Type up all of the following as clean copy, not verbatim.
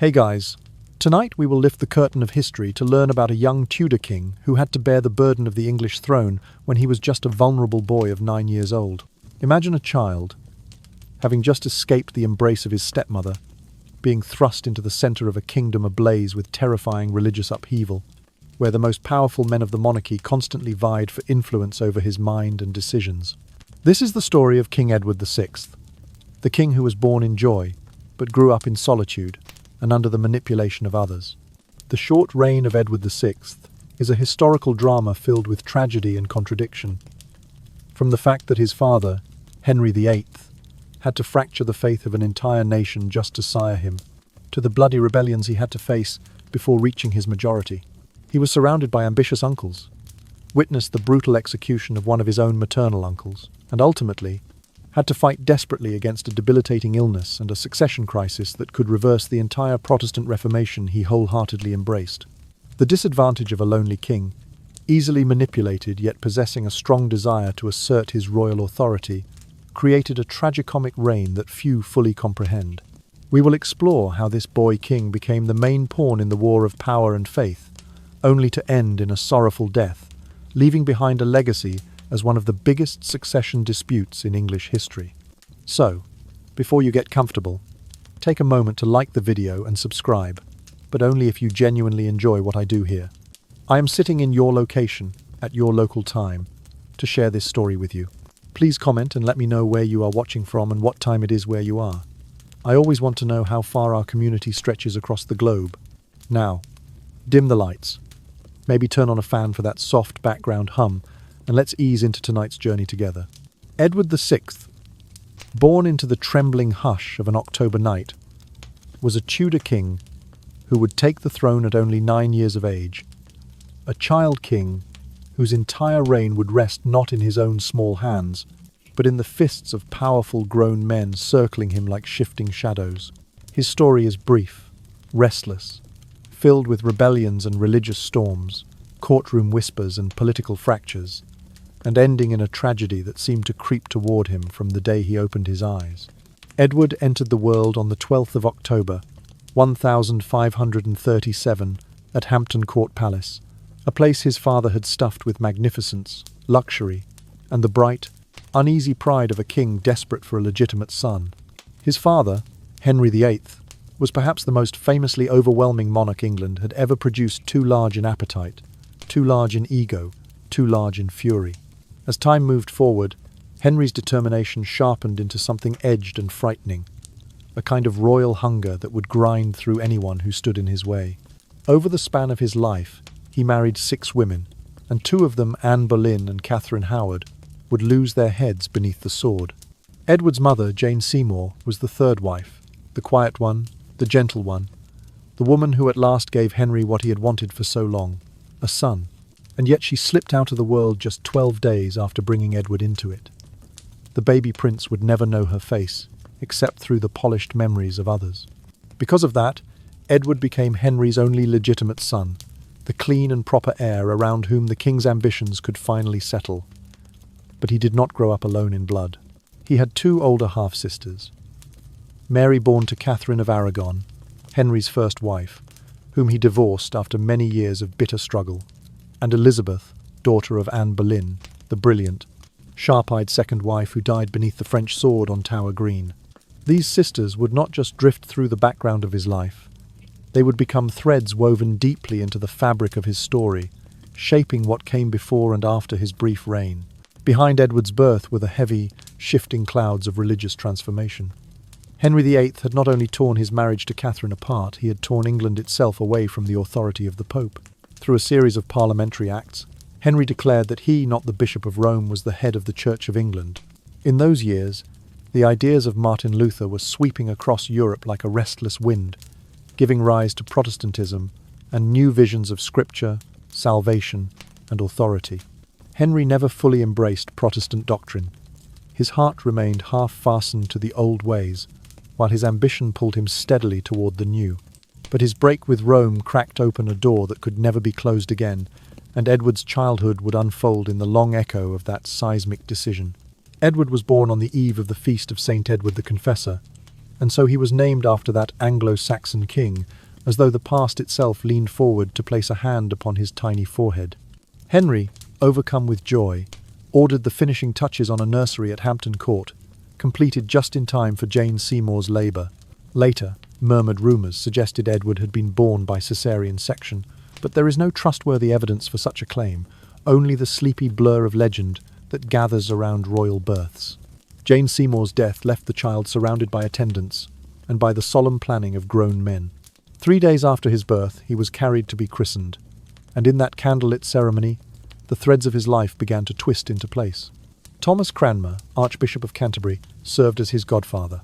Hey guys, tonight we will lift the curtain of history to learn about a young Tudor king who had to bear the burden of the English throne when he was just a vulnerable boy of 9 years old. Imagine a child, having just escaped the embrace of his stepmother, being thrust into the center of a kingdom ablaze with terrifying religious upheaval, where the most powerful men of the monarchy constantly vied for influence over his mind and decisions. This is the story of King Edward VI, the king who was born in joy, but grew up in solitude and under the manipulation of others. The short reign of Edward VI is a historical drama filled with tragedy and contradiction. From the fact that his father, Henry VIII, had to fracture the faith of an entire nation just to sire him, to the bloody rebellions he had to face before reaching his majority. He was surrounded by ambitious uncles, witnessed the brutal execution of one of his own maternal uncles, and ultimately had to fight desperately against a debilitating illness and a succession crisis that could reverse the entire Protestant Reformation he wholeheartedly embraced. The disadvantage of a lonely king, easily manipulated yet possessing a strong desire to assert his royal authority, created a tragicomic reign that few fully comprehend. We will explore how this boy king became the main pawn in the war of power and faith, only to end in a sorrowful death, leaving behind a legacy as one of the biggest succession disputes in English history. So, before you get comfortable, take a moment to like the video and subscribe, but only if you genuinely enjoy what I do here. I am sitting in your location, at your local time, to share this story with you. Please comment and let me know where you are watching from and what time it is where you are. I always want to know how far our community stretches across the globe. Now, dim the lights. Maybe turn on a fan for that soft background hum, and let's ease into tonight's journey together. Edward VI, born into the trembling hush of an October night, was a Tudor king who would take the throne at only 9 years of age, a child king whose entire reign would rest not in his own small hands, but in the fists of powerful grown men circling him like shifting shadows. His story is brief, restless, filled with rebellions and religious storms, courtroom whispers and political fractures, and ending in a tragedy that seemed to creep toward him from the day he opened his eyes. Edward entered the world on the 12th of October, 1537, at Hampton Court Palace, a place his father had stuffed with magnificence, luxury, and the bright, uneasy pride of a king desperate for a legitimate son. His father, Henry VIII, was perhaps the most famously overwhelming monarch England had ever produced, too large in appetite, too large in ego, too large in fury. As time moved forward, Henry's determination sharpened into something edged and frightening, a kind of royal hunger that would grind through anyone who stood in his way. Over the span of his life, he married 6 women, and 2 of them, Anne Boleyn and Catherine Howard, would lose their heads beneath the sword. Edward's mother, Jane Seymour, was the 3rd wife, the quiet one, the gentle one, the woman who at last gave Henry what he had wanted for so long, a son. And yet she slipped out of the world just 12 days after bringing Edward into it. The baby prince would never know her face, except through the polished memories of others. Because of that, Edward became Henry's only legitimate son, the clean and proper heir around whom the king's ambitions could finally settle. But he did not grow up alone in blood. He had 2 older half-sisters. Mary, born to Catherine of Aragon, Henry's first wife, whom he divorced after many years of bitter struggle, and Elizabeth, daughter of Anne Boleyn, the brilliant, sharp-eyed second wife who died beneath the French sword on Tower Green. These sisters would not just drift through the background of his life. They would become threads woven deeply into the fabric of his story, shaping what came before and after his brief reign. Behind Edward's birth were the heavy, shifting clouds of religious transformation. Henry VIII had not only torn his marriage to Catherine apart, he had torn England itself away from the authority of the Pope. Through a series of parliamentary acts, Henry declared that he, not the Bishop of Rome, was the head of the Church of England. In those years, the ideas of Martin Luther were sweeping across Europe like a restless wind, giving rise to Protestantism and new visions of scripture, salvation, and authority. Henry never fully embraced Protestant doctrine. His heart remained half-fastened to the old ways, while his ambition pulled him steadily toward the new. But his break with Rome cracked open a door that could never be closed again, and Edward's childhood would unfold in the long echo of that seismic decision. Edward was born on the eve of the feast of St. Edward the Confessor, and so he was named after that Anglo-Saxon king, as though the past itself leaned forward to place a hand upon his tiny forehead. Henry, overcome with joy, ordered the finishing touches on a nursery at Hampton Court, completed just in time for Jane Seymour's labour. Later, murmured rumours suggested Edward had been born by caesarean section, but there is no trustworthy evidence for such a claim, only the sleepy blur of legend that gathers around royal births. Jane Seymour's death left the child surrounded by attendants and by the solemn planning of grown men. 3 days after his birth, he was carried to be christened, and in that candlelit ceremony, the threads of his life began to twist into place. Thomas Cranmer, Archbishop of Canterbury, served as his godfather.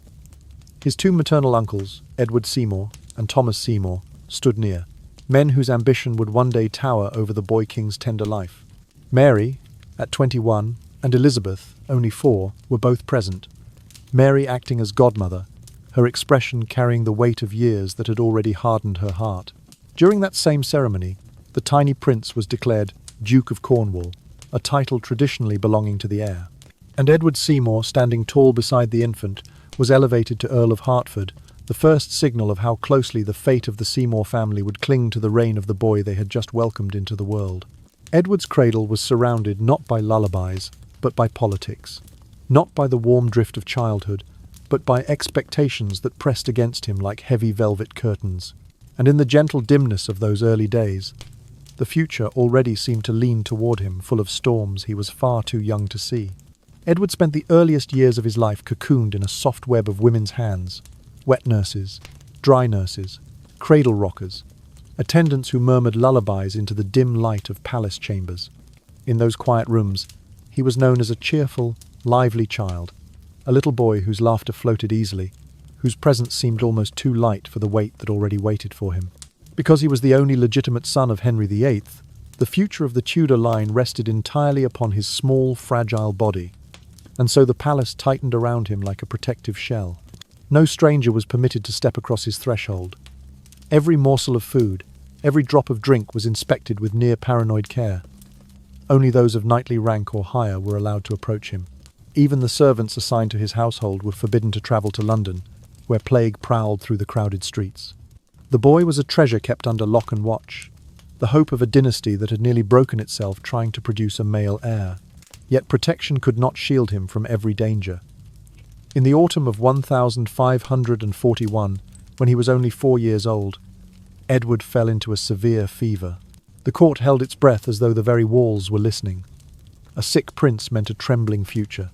His 2 maternal uncles, Edward Seymour and Thomas Seymour, stood near, men whose ambition would one day tower over the boy king's tender life. Mary, at 21, and Elizabeth, only 4, were both present, Mary acting as godmother, her expression carrying the weight of years that had already hardened her heart. During that same ceremony, the tiny prince was declared Duke of Cornwall, a title traditionally belonging to the heir. And Edward Seymour, standing tall beside the infant, was elevated to Earl of Hertford, the first signal of how closely the fate of the Seymour family would cling to the reign of the boy they had just welcomed into the world. Edward's cradle was surrounded not by lullabies, but by politics, not by the warm drift of childhood, but by expectations that pressed against him like heavy velvet curtains. And in the gentle dimness of those early days, the future already seemed to lean toward him, full of storms he was far too young to see. Edward spent the earliest years of his life cocooned in a soft web of women's hands, wet nurses, dry nurses, cradle rockers, attendants who murmured lullabies into the dim light of palace chambers. In those quiet rooms, he was known as a cheerful, lively child, a little boy whose laughter floated easily, whose presence seemed almost too light for the weight that already waited for him. Because he was the only legitimate son of Henry VIII, the future of the Tudor line rested entirely upon his small, fragile body, and so the palace tightened around him like a protective shell. No stranger was permitted to step across his threshold. Every morsel of food, every drop of drink was inspected with near paranoid care. Only those of knightly rank or higher were allowed to approach him. Even the servants assigned to his household were forbidden to travel to London, where plague prowled through the crowded streets. The boy was a treasure kept under lock and watch, the hope of a dynasty that had nearly broken itself trying to produce a male heir. Yet protection could not shield him from every danger. In the autumn of 1541, when he was only 4 years old, Edward fell into a severe fever. The court held its breath as though the very walls were listening. A sick prince meant a trembling future.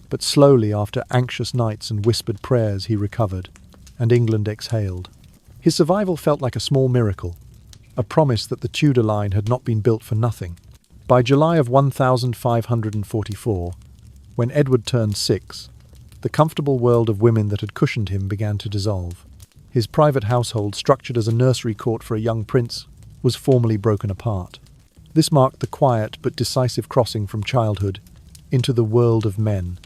But slowly, after anxious nights and whispered prayers, he recovered, and England exhaled. His survival felt like a small miracle, a promise that the Tudor line had not been built for nothing. By July of 1544, when Edward turned 6, the comfortable world of women that had cushioned him began to dissolve. His private household, structured as a nursery court for a young prince, was formally broken apart. This marked the quiet but decisive crossing from childhood into the world of men,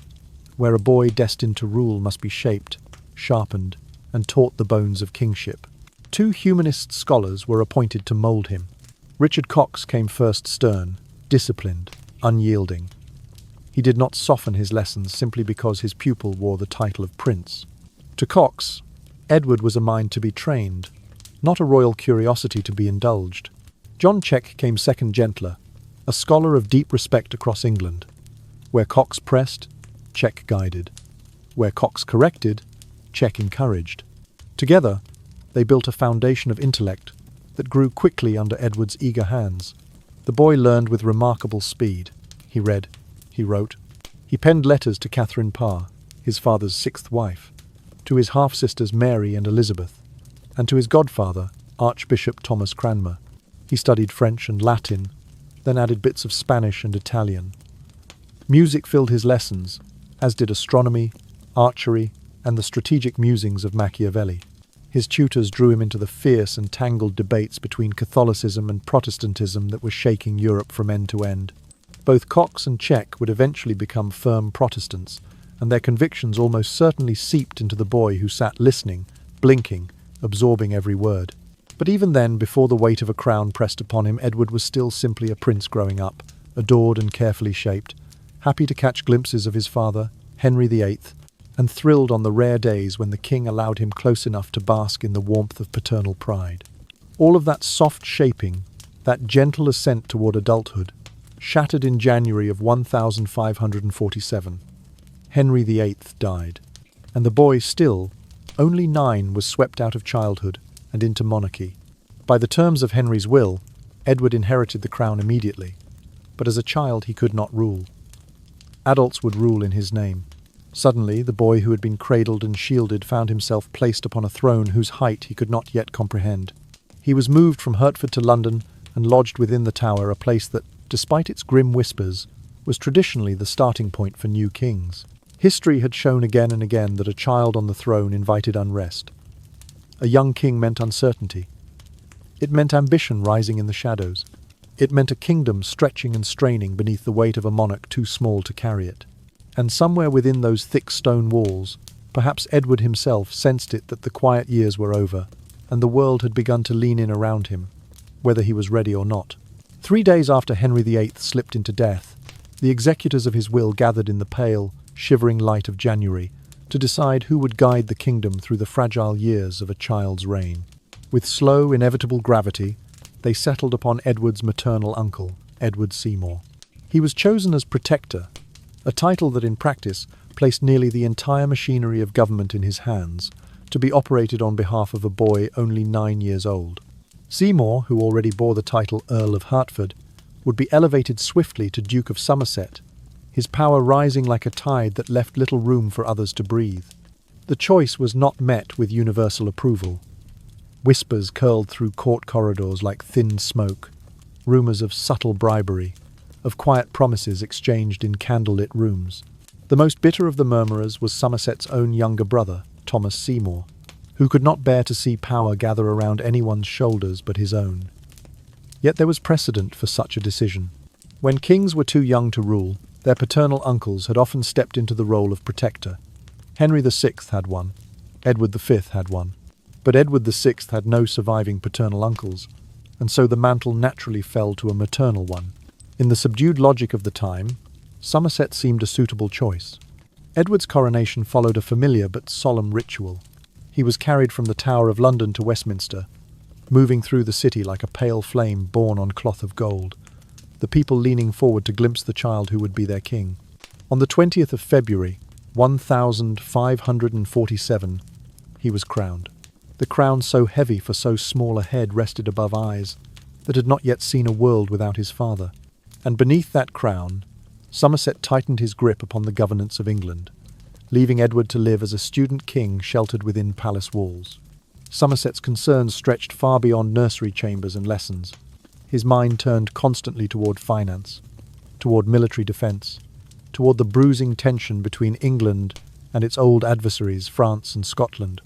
where a boy destined to rule must be shaped, sharpened, and taught the bones of kingship. 2 humanist scholars were appointed to mould him. Richard Cox came first, stern, disciplined, unyielding. He did not soften his lessons simply because his pupil wore the title of prince. To Cox, Edward was a mind to be trained, not a royal curiosity to be indulged. John Check came second, gentler, a scholar of deep respect across England. Where Cox pressed, Check guided. Where Cox corrected, Check encouraged. Together, they built a foundation of intellect that grew quickly under Edward's eager hands. The boy learned with remarkable speed. He read, he wrote. He penned letters to Catherine Parr, his father's 6th wife, to his half-sisters Mary and Elizabeth, and to his godfather, Archbishop Thomas Cranmer. He studied French and Latin, then added bits of Spanish and Italian. Music filled his lessons, as did astronomy, archery, and the strategic musings of Machiavelli. His tutors drew him into the fierce and tangled debates between Catholicism and Protestantism that were shaking Europe from end to end. Both Cox and Check would eventually become firm Protestants, and their convictions almost certainly seeped into the boy who sat listening, blinking, absorbing every word. But even then, before the weight of a crown pressed upon him, Edward was still simply a prince growing up, adored and carefully shaped, happy to catch glimpses of his father, Henry VIII, and thrilled on the rare days when the king allowed him close enough to bask in the warmth of paternal pride. All of that soft shaping, that gentle ascent toward adulthood, shattered in January of 1547. Henry VIII died, and the boy, still only 9, was swept out of childhood and into monarchy. By the terms of Henry's will, Edward inherited the crown immediately, but as a child he could not rule. Adults would rule in his name. Suddenly, the boy who had been cradled and shielded found himself placed upon a throne whose height he could not yet comprehend. He was moved from Hertford to London and lodged within the Tower, a place that, despite its grim whispers, was traditionally the starting point for new kings. History had shown again and again that a child on the throne invited unrest. A young king meant uncertainty. It meant ambition rising in the shadows. It meant a kingdom stretching and straining beneath the weight of a monarch too small to carry it. And somewhere within those thick stone walls, perhaps Edward himself sensed it that the quiet years were over, and the world had begun to lean in around him, whether he was ready or not. 3 days after Henry VIII slipped into death, the executors of his will gathered in the pale, shivering light of January to decide who would guide the kingdom through the fragile years of a child's reign. With slow, inevitable gravity, they settled upon Edward's maternal uncle, Edward Seymour. He was chosen as protector, a title that in practice placed nearly the entire machinery of government in his hands, to be operated on behalf of a boy only 9 years old. Seymour, who already bore the title Earl of Hertford, would be elevated swiftly to Duke of Somerset, his power rising like a tide that left little room for others to breathe. The choice was not met with universal approval. Whispers curled through court corridors like thin smoke, rumours of subtle bribery, of quiet promises exchanged in candlelit rooms. The most bitter of the murmurers was Somerset's own younger brother, Thomas Seymour, who could not bear to see power gather around anyone's shoulders but his own. Yet there was precedent for such a decision. When kings were too young to rule, their paternal uncles had often stepped into the role of protector. Henry VI had one. Edward V had one. But Edward VI had no surviving paternal uncles, and so the mantle naturally fell to a maternal one. In the subdued logic of the time, Somerset seemed a suitable choice. Edward's coronation followed a familiar but solemn ritual. He was carried from the Tower of London to Westminster, moving through the city like a pale flame borne on cloth of gold, the people leaning forward to glimpse the child who would be their king. On the 20th of February, 1547, he was crowned. The crown so heavy for so small a head rested above eyes that had not yet seen a world without his father. And beneath that crown, Somerset tightened his grip upon the governance of England, leaving Edward to live as a student king sheltered within palace walls. Somerset's concerns stretched far beyond nursery chambers and lessons. His mind turned constantly toward finance, toward military defence, toward the bruising tension between England and its old adversaries, France and Scotland.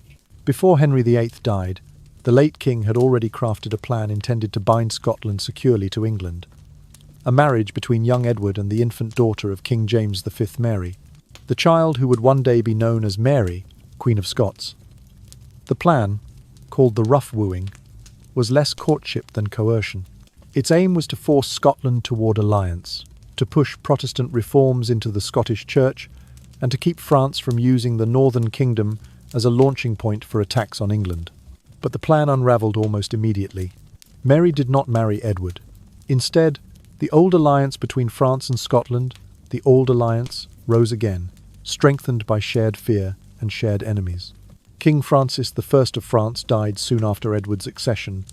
Before Henry VIII died, the late king had already crafted a plan intended to bind Scotland securely to England. A marriage between young Edward and the infant daughter of King James V, Mary, the child who would one day be known as Mary, Queen of Scots. The plan, called the rough wooing, was less courtship than coercion. Its aim was to force Scotland toward alliance, to push Protestant reforms into the Scottish Church, and to keep France from using the Northern Kingdom as a launching point for attacks on England. But the plan unravelled almost immediately. Mary did not marry Edward. Instead, the old alliance between France and Scotland, the old alliance, rose again, strengthened by shared fear and shared enemies. King Francis I of France died soon after Edward's accession,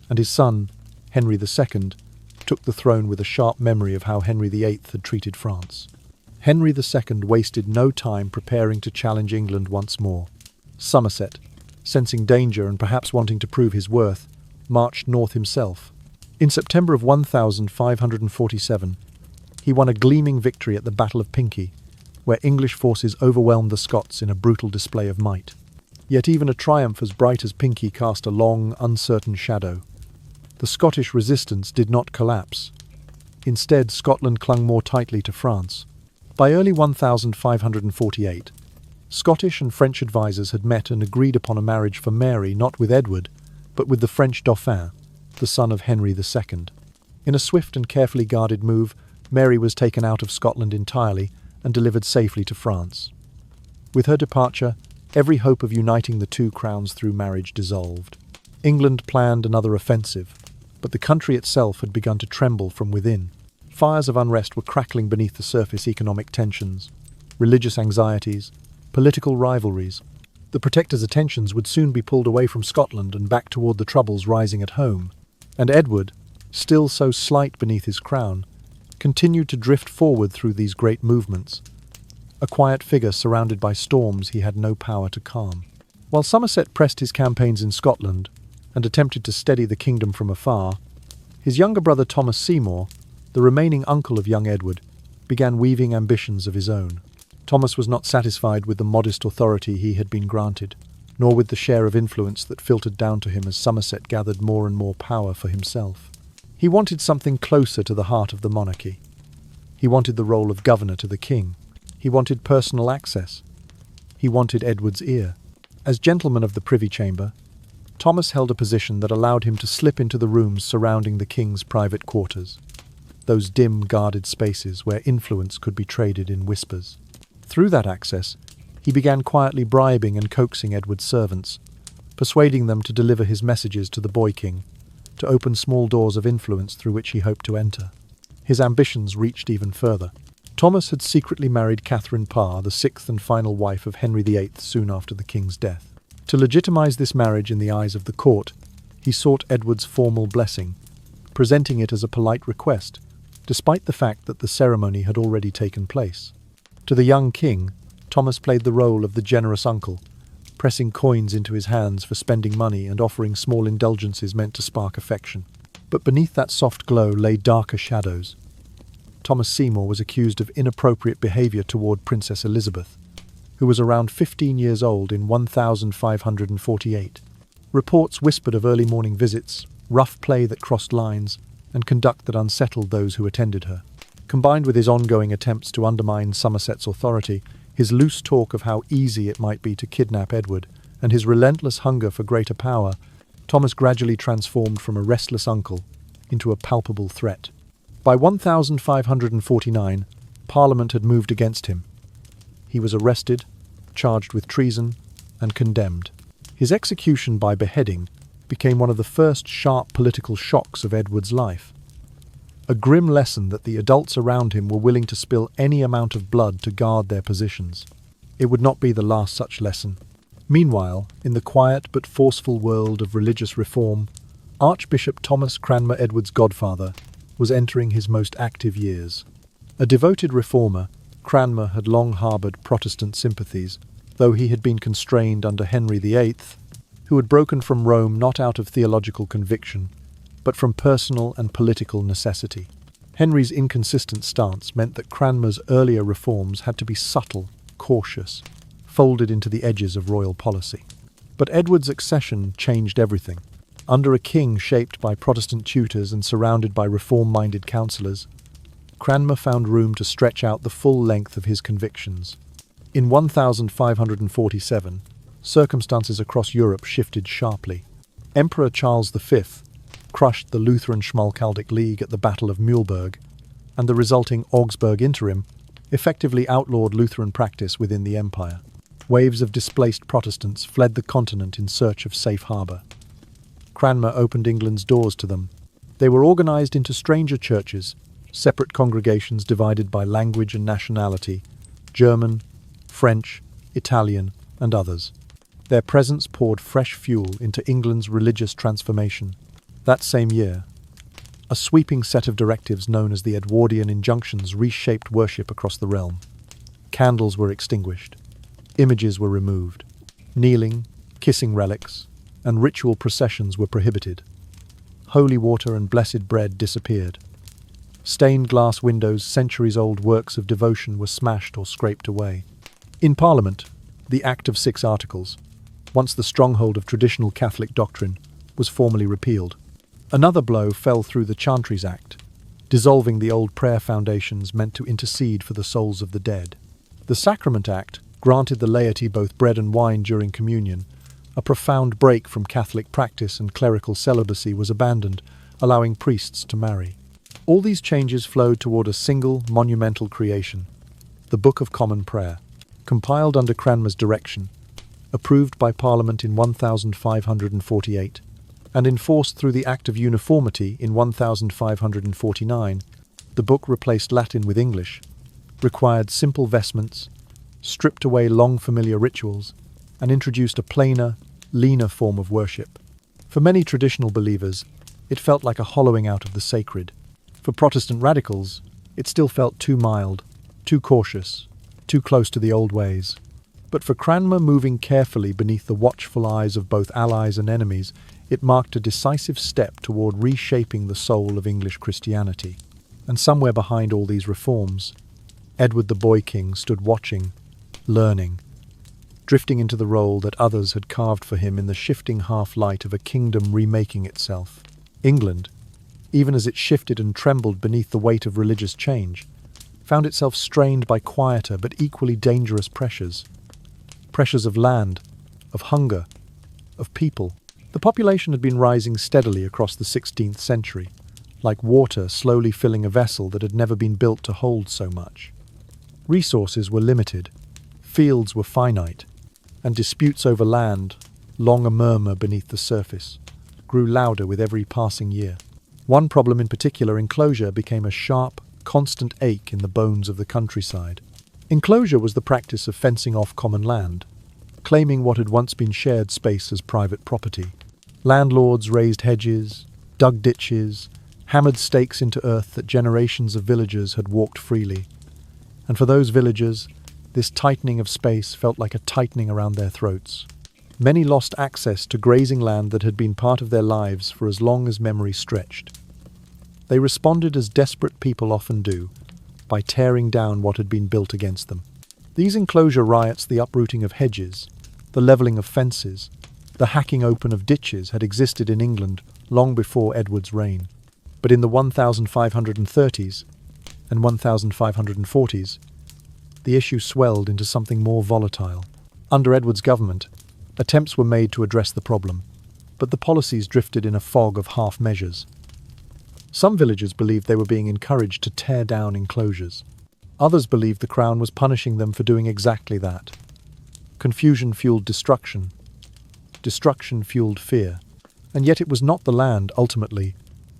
and his son, Henry II, took the throne with a sharp memory of how Henry VIII had treated France. Henry II wasted no time preparing to challenge England once more. Somerset, sensing danger and perhaps wanting to prove his worth, marched north himself. In September of 1547, he won a gleaming victory at the Battle of Pinkie, where English forces overwhelmed the Scots in a brutal display of might. Yet even a triumph as bright as Pinkie cast a long, uncertain shadow. The Scottish resistance did not collapse. Instead, Scotland clung more tightly to France. By early 1548, Scottish and French advisers had met and agreed upon a marriage for Mary not with Edward, but with the French Dauphin, the son of Henry II. In a swift and carefully guarded move, Mary was taken out of Scotland entirely and delivered safely to France. With her departure, every hope of uniting the two crowns through marriage dissolved. England planned another offensive, but the country itself had begun to tremble from within. Fires of unrest were crackling beneath the surface: economic tensions, religious anxieties, political rivalries. The Protector's attentions would soon be pulled away from Scotland and back toward the troubles rising at home, and Edward, still so slight beneath his crown, continued to drift forward through these great movements, a quiet figure surrounded by storms he had no power to calm. While Somerset pressed his campaigns in Scotland and attempted to steady the kingdom from afar, his younger brother Thomas Seymour, the remaining uncle of young Edward, began weaving ambitions of his own. Thomas was not satisfied with the modest authority he had been granted, nor with the share of influence that filtered down to him as Somerset gathered more and more power for himself. He wanted something closer to the heart of the monarchy. He wanted the role of governor to the king. He wanted personal access. He wanted Edward's ear. As gentleman of the Privy Chamber, Thomas held a position that allowed him to slip into the rooms surrounding the king's private quarters, those dim, guarded spaces where influence could be traded in whispers. Through that access, he began quietly bribing and coaxing Edward's servants, persuading them to deliver his messages to the boy king, to open small doors of influence through which he hoped to enter. His ambitions reached even further. Thomas had secretly married Catherine Parr, the sixth and final wife of Henry VIII, soon after the king's death. To legitimize this marriage in the eyes of the court, he sought Edward's formal blessing, presenting it as a polite request, despite the fact that the ceremony had already taken place. To the young king, Thomas played the role of the generous uncle, pressing coins into his hands for spending money and offering small indulgences meant to spark affection. But beneath that soft glow lay darker shadows. Thomas Seymour was accused of inappropriate behaviour toward Princess Elizabeth, who was around 15 years old in 1548. Reports whispered of early morning visits, rough play that crossed lines, and conduct that unsettled those who attended her. Combined with his ongoing attempts to undermine Somerset's authority, his loose talk of how easy it might be to kidnap Edward, and his relentless hunger for greater power, Thomas gradually transformed from a restless uncle into a palpable threat. By 1549, Parliament had moved against him. He was arrested, charged with treason, and condemned. His execution by beheading became one of the first sharp political shocks of Edward's life. A grim lesson that the adults around him were willing to spill any amount of blood to guard their positions. It would not be the last such lesson. Meanwhile, in the quiet but forceful world of religious reform, Archbishop Thomas Cranmer, Edward's godfather, was entering his most active years. A devoted reformer, Cranmer had long harboured Protestant sympathies, though he had been constrained under Henry VIII, who had broken from Rome not out of theological conviction, but from personal and political necessity. Henry's inconsistent stance meant that Cranmer's earlier reforms had to be subtle, cautious, folded into the edges of royal policy. But Edward's accession changed everything. Under a king shaped by Protestant tutors and surrounded by reform-minded counsellors, Cranmer found room to stretch out the full length of his convictions. In 1547, circumstances across Europe shifted sharply. Emperor Charles V crushed the Lutheran Schmalkaldic League at the Battle of Muhlberg, and the resulting Augsburg Interim effectively outlawed Lutheran practice within the empire. Waves of displaced Protestants fled the continent in search of safe harbour. Cranmer opened England's doors to them. They were organised into stranger churches, separate congregations divided by language and nationality, German, French, Italian, and others. Their presence poured fresh fuel into England's religious transformation. That same year, a sweeping set of directives known as the Edwardian Injunctions reshaped worship across the realm. Candles were extinguished, images were removed, kneeling, kissing relics, and ritual processions were prohibited. Holy water and blessed bread disappeared. Stained glass windows, centuries-old works of devotion were smashed or scraped away. In Parliament, the Act of 6 Articles, once the stronghold of traditional Catholic doctrine, was formally repealed. Another blow fell through the Chantries Act, dissolving the old prayer foundations meant to intercede for the souls of the dead. The Sacrament Act granted the laity both bread and wine during communion. A profound break from Catholic practice and clerical celibacy was abandoned, allowing priests to marry. All these changes flowed toward a single, monumental creation, the Book of Common Prayer. compiled under Cranmer's direction, approved by Parliament in 1548, and enforced through the Act of Uniformity in 1549, the book replaced Latin with English, required simple vestments, stripped away long familiar rituals, and introduced a plainer, leaner form of worship. For many traditional believers, it felt like a hollowing out of the sacred. For Protestant radicals, it still felt too mild, too cautious, too close to the old ways. But for Cranmer, moving carefully beneath the watchful eyes of both allies and enemies, it marked a decisive step toward reshaping the soul of English Christianity. And somewhere behind all these reforms, Edward the Boy King stood watching, learning, drifting into the role that others had carved for him in the shifting half-light of a kingdom remaking itself. England, even as it shifted and trembled beneath the weight of religious change, found itself strained by quieter but equally dangerous pressures. Pressures of land, of hunger, of people. The population had been rising steadily across the 16th century, like water slowly filling a vessel that had never been built to hold so much. Resources were limited, fields were finite, and disputes over land, long a murmur beneath the surface, grew louder with every passing year. One problem in particular, enclosure, became a sharp, constant ache in the bones of the countryside. Enclosure was the practice of fencing off common land, claiming what had once been shared space as private property. Landlords raised hedges, dug ditches, hammered stakes into earth that generations of villagers had walked freely. And for those villagers, this tightening of space felt like a tightening around their throats. Many lost access to grazing land that had been part of their lives for as long as memory stretched. They responded as desperate people often do, by tearing down what had been built against them. These enclosure riots, the uprooting of hedges, the levelling of fences, the hacking open of ditches had existed in England long before Edward's reign. But in the 1530s and 1540s, the issue swelled into something more volatile. Under Edward's government, attempts were made to address the problem, but the policies drifted in a fog of half measures. Some villagers believed they were being encouraged to tear down enclosures. Others believed the Crown was punishing them for doing exactly that. Confusion fueled destruction. Destruction fueled fear. And yet it was not the land, ultimately,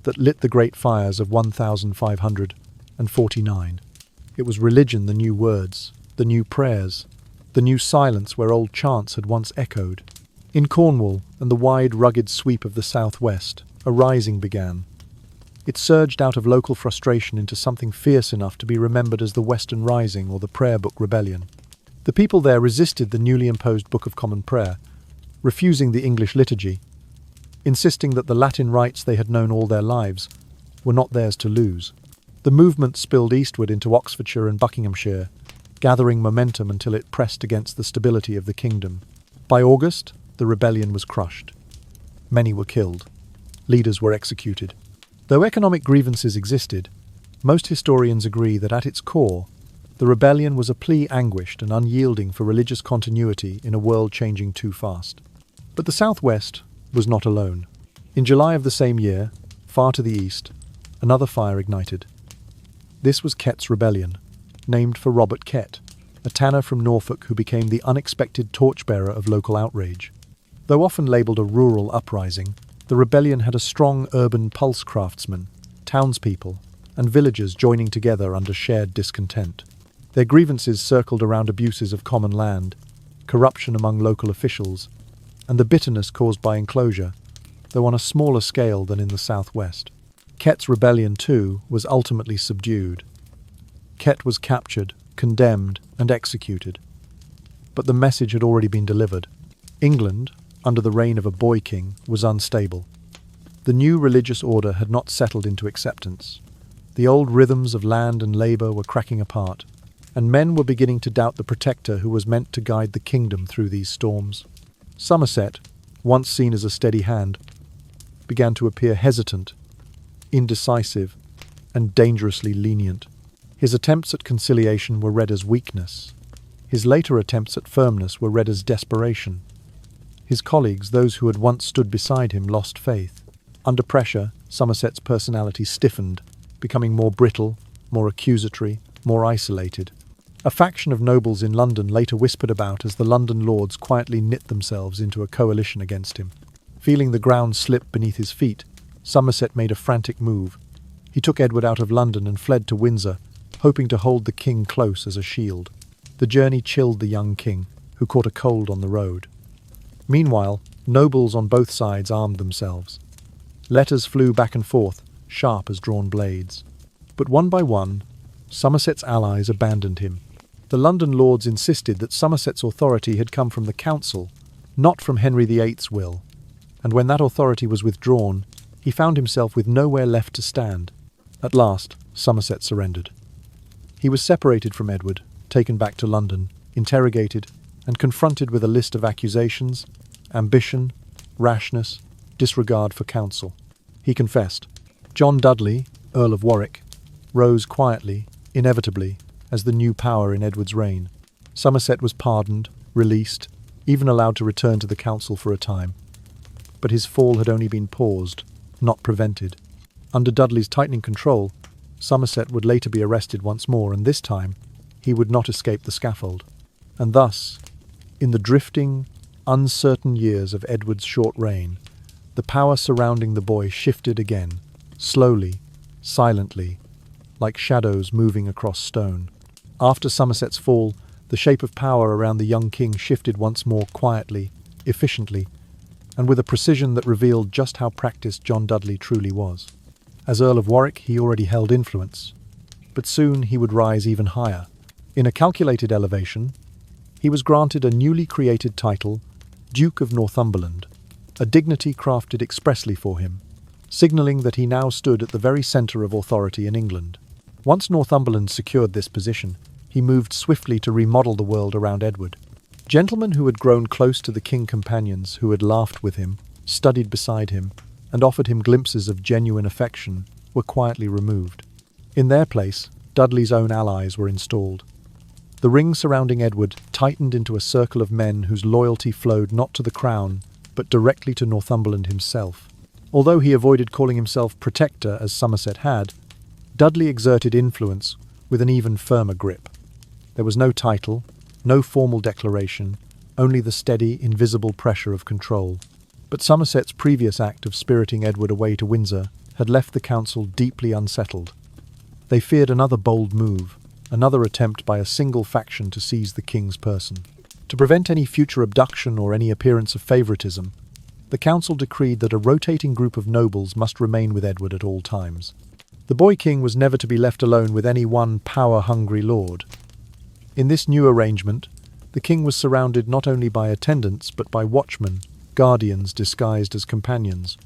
that lit the great fires of 1549. It was religion, the new words, the new prayers, the new silence where old chants had once echoed. In Cornwall and the wide, rugged sweep of the southwest, a rising began. It surged out of local frustration into something fierce enough to be remembered as the Western Rising or the Prayer Book Rebellion. The people there resisted the newly imposed Book of Common Prayer, refusing the English liturgy, insisting that the Latin rites they had known all their lives were not theirs to lose. The movement spilled eastward into Oxfordshire and Buckinghamshire, gathering momentum until it pressed against the stability of the kingdom. By August, the rebellion was crushed. Many were killed. Leaders were executed. Though economic grievances existed, most historians agree that at its core, the rebellion was a plea anguished and unyielding for religious continuity in a world changing too fast. But the Southwest was not alone. In July of the same year, far to the east, another fire ignited. This was Kett's Rebellion, named for Robert Kett, a tanner from Norfolk who became the unexpected torchbearer of local outrage. Though often labelled a rural uprising, the rebellion had a strong urban pulse: craftsmen, townspeople, and villagers joining together under shared discontent. Their grievances circled around abuses of common land, corruption among local officials, and the bitterness caused by enclosure, though on a smaller scale than in the southwest. Kett's rebellion, too, was ultimately subdued. Kett was captured, condemned, and executed. But the message had already been delivered. England, under the reign of a boy king, was unstable. The new religious order had not settled into acceptance. The old rhythms of land and labour were cracking apart, and men were beginning to doubt the protector who was meant to guide the kingdom through these storms. Somerset, once seen as a steady hand, began to appear hesitant, indecisive, and dangerously lenient. His attempts at conciliation were read as weakness. His later attempts at firmness were read as desperation. His colleagues, those who had once stood beside him, lost faith. Under pressure, Somerset's personality stiffened, becoming more brittle, more accusatory, more isolated. A faction of nobles in London later whispered about as the London lords quietly knit themselves into a coalition against him. Feeling the ground slip beneath his feet, Somerset made a frantic move. He took Edward out of London and fled to Windsor, hoping to hold the king close as a shield. The journey chilled the young king, who caught a cold on the road. Meanwhile, nobles on both sides armed themselves. Letters flew back and forth, sharp as drawn blades. But one by one, Somerset's allies abandoned him. The London lords insisted that Somerset's authority had come from the council, not from Henry VIII's will, and when that authority was withdrawn, he found himself with nowhere left to stand. At last, Somerset surrendered. He was separated from Edward, taken back to London, interrogated, and confronted with a list of accusations: ambition, rashness, disregard for counsel. He confessed. John Dudley, Earl of Warwick, rose quietly, inevitably, as the new power in Edward's reign. Somerset was pardoned, released, even allowed to return to the council for a time. But his fall had only been paused, not prevented. Under Dudley's tightening control, Somerset would later be arrested once more, and this time he would not escape the scaffold. And thus, in the drifting, uncertain years of Edward's short reign, the power surrounding the boy shifted again, slowly, silently, like shadows moving across stone. After Somerset's fall, the shape of power around the young king shifted once more quietly, efficiently, and with a precision that revealed just how practiced John Dudley truly was. As Earl of Warwick, he already held influence, but soon he would rise even higher. In a calculated elevation, he was granted a newly created title, Duke of Northumberland, a dignity crafted expressly for him, signalling that he now stood at the very centre of authority in England. Once Northumberland secured this position, he moved swiftly to remodel the world around Edward. Gentlemen who had grown close to the king companions, who had laughed with him, studied beside him, and offered him glimpses of genuine affection, were quietly removed. In their place, Dudley's own allies were installed. The ring surrounding Edward tightened into a circle of men whose loyalty flowed not to the crown, but directly to Northumberland himself. Although he avoided calling himself protector as Somerset had, Dudley exerted influence with an even firmer grip. There was no title, no formal declaration, only the steady, invisible pressure of control. But Somerset's previous act of spiriting Edward away to Windsor had left the council deeply unsettled. They feared another bold move, another attempt by a single faction to seize the king's person. To prevent any future abduction or any appearance of favouritism, the council decreed that a rotating group of nobles must remain with Edward at all times. The boy king was never to be left alone with any one power-hungry lord. In this new arrangement, the king was surrounded not only by attendants but by watchmen, guardians disguised as companions.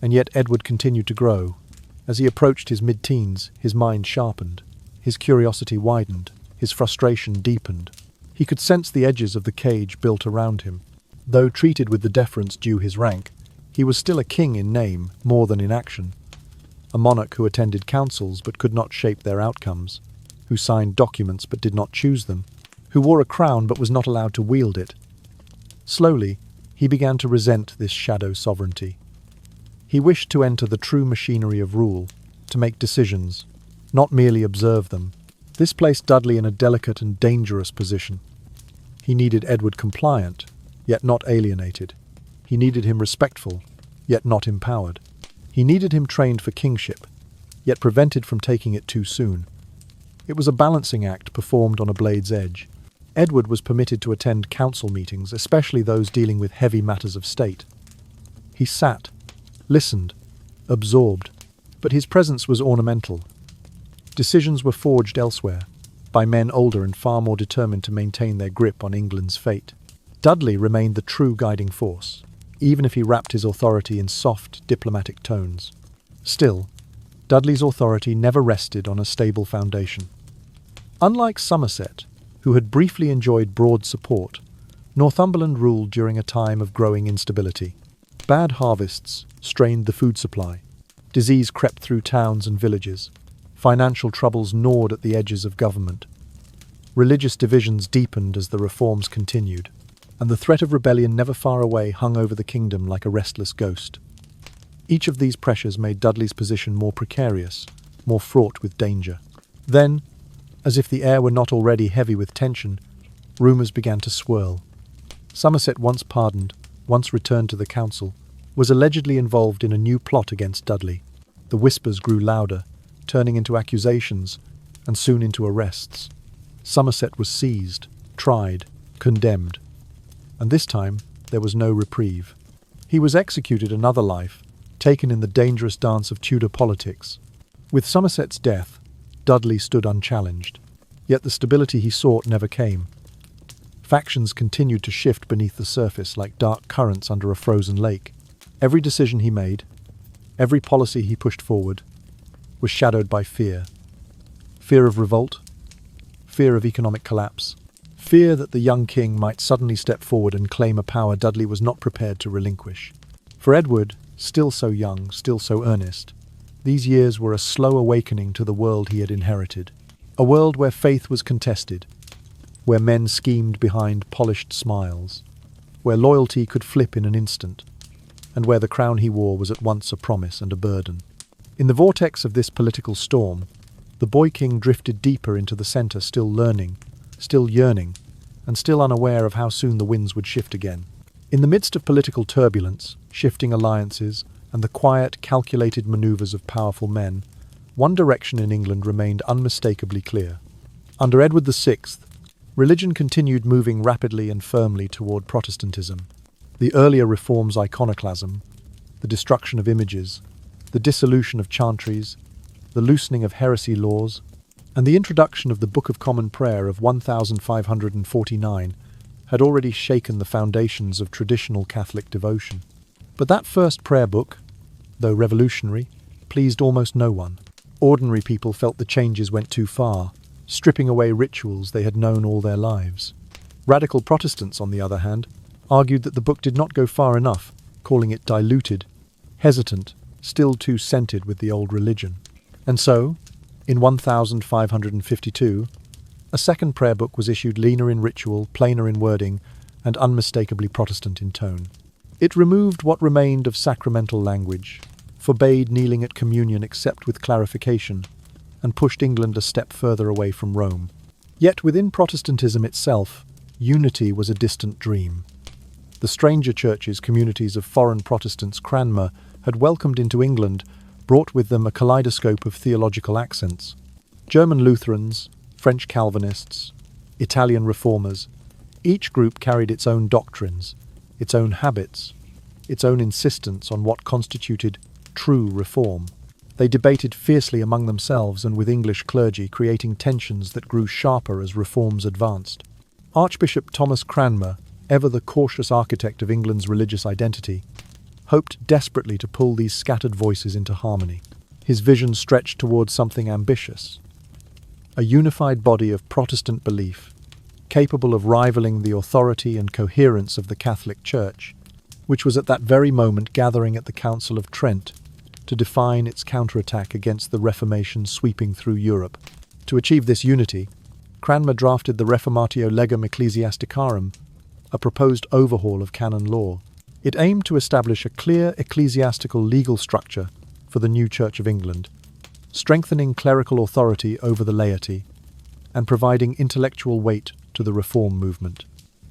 And yet Edward continued to grow. As he approached his mid-teens, his mind sharpened, his curiosity widened, his frustration deepened. He could sense the edges of the cage built around him. Though treated with the deference due his rank, he was still a king in name more than in action. A monarch who attended councils but could not shape their outcomes, who signed documents but did not choose them, who wore a crown but was not allowed to wield it. Slowly, he began to resent this shadow sovereignty. He wished to enter the true machinery of rule, to make decisions, not merely observe them. This placed Dudley in a delicate and dangerous position. He needed Edward compliant, yet not alienated. He needed him respectful, yet not empowered. He needed him trained for kingship, yet prevented from taking it too soon. It was a balancing act performed on a blade's edge. Edward was permitted to attend council meetings, especially those dealing with heavy matters of state. He sat, listened, absorbed, but his presence was ornamental. Decisions were forged elsewhere, by men older and far more determined to maintain their grip on England's fate. Dudley remained the true guiding force, even if he wrapped his authority in soft, diplomatic tones. Still, Dudley's authority never rested on a stable foundation. Unlike Somerset, who had briefly enjoyed broad support, Northumberland ruled during a time of growing instability. Bad harvests strained the food supply. Disease crept through towns and villages. Financial troubles gnawed at the edges of government. Religious divisions deepened as the reforms continued, and the threat of rebellion never far away hung over the kingdom like a restless ghost. Each of these pressures made Dudley's position more precarious, more fraught with danger. Then, As if the air were not already heavy with tension, rumours began to swirl. Somerset, once pardoned, once returned to the council, was allegedly involved in a new plot against Dudley. The whispers grew louder, turning into accusations, and soon into arrests. Somerset was seized, tried, condemned, and this time there was no reprieve. He was executed another life, taken in the dangerous dance of Tudor politics. With Somerset's death, Dudley stood unchallenged, yet the stability he sought never came. Factions continued to shift beneath the surface like dark currents under a frozen lake. Every decision he made, every policy he pushed forward, was shadowed by fear. Fear of revolt, fear of economic collapse, fear that the young king might suddenly step forward and claim a power Dudley was not prepared to relinquish. For Edward, still so young, still so earnest, these years were a slow awakening to the world he had inherited. A world where faith was contested, where men schemed behind polished smiles, where loyalty could flip in an instant, and where the crown he wore was at once a promise and a burden. In the vortex of this political storm, the boy king drifted deeper into the centre, still learning, still yearning, and still unaware of how soon the winds would shift again. In the midst of political turbulence, shifting alliances, and the quiet, calculated manoeuvres of powerful men, one direction in England remained unmistakably clear. Under Edward VI, religion continued moving rapidly and firmly toward Protestantism. The earlier reforms, iconoclasm, the destruction of images, the dissolution of chantries, the loosening of heresy laws, and the introduction of the Book of Common Prayer of 1549 had already shaken the foundations of traditional Catholic devotion. But that first prayer book, though revolutionary, pleased almost no one. Ordinary people felt the changes went too far, stripping away rituals they had known all their lives. Radical Protestants, on the other hand, argued that the book did not go far enough, calling it diluted, hesitant, still too scented with the old religion. And so, in 1552, a second prayer book was issued, leaner in ritual, plainer in wording, and unmistakably Protestant in tone. It removed what remained of sacramental language, forbade kneeling at communion except with clarification, and pushed England a step further away from Rome. Yet within Protestantism itself, unity was a distant dream. The stranger churches, communities of foreign Protestants Cranmer had welcomed into England, brought with them a kaleidoscope of theological accents. German Lutherans, French Calvinists, Italian Reformers, each group carried its own doctrines, its own habits, its own insistence on what constituted true reform. They debated fiercely among themselves and with English clergy, creating tensions that grew sharper as reforms advanced. Archbishop Thomas Cranmer, ever the cautious architect of England's religious identity, hoped desperately to pull these scattered voices into harmony. His vision stretched towards something ambitious, a unified body of Protestant belief, capable of rivaling the authority and coherence of the Catholic Church, which was at that very moment gathering at the Council of Trent to define its counterattack against the Reformation sweeping through Europe. To achieve this unity, Cranmer drafted the Reformatio Legum Ecclesiasticarum, a proposed overhaul of canon law. It aimed to establish a clear ecclesiastical legal structure for the new Church of England, strengthening clerical authority over the laity, and providing intellectual weight to the reform movement.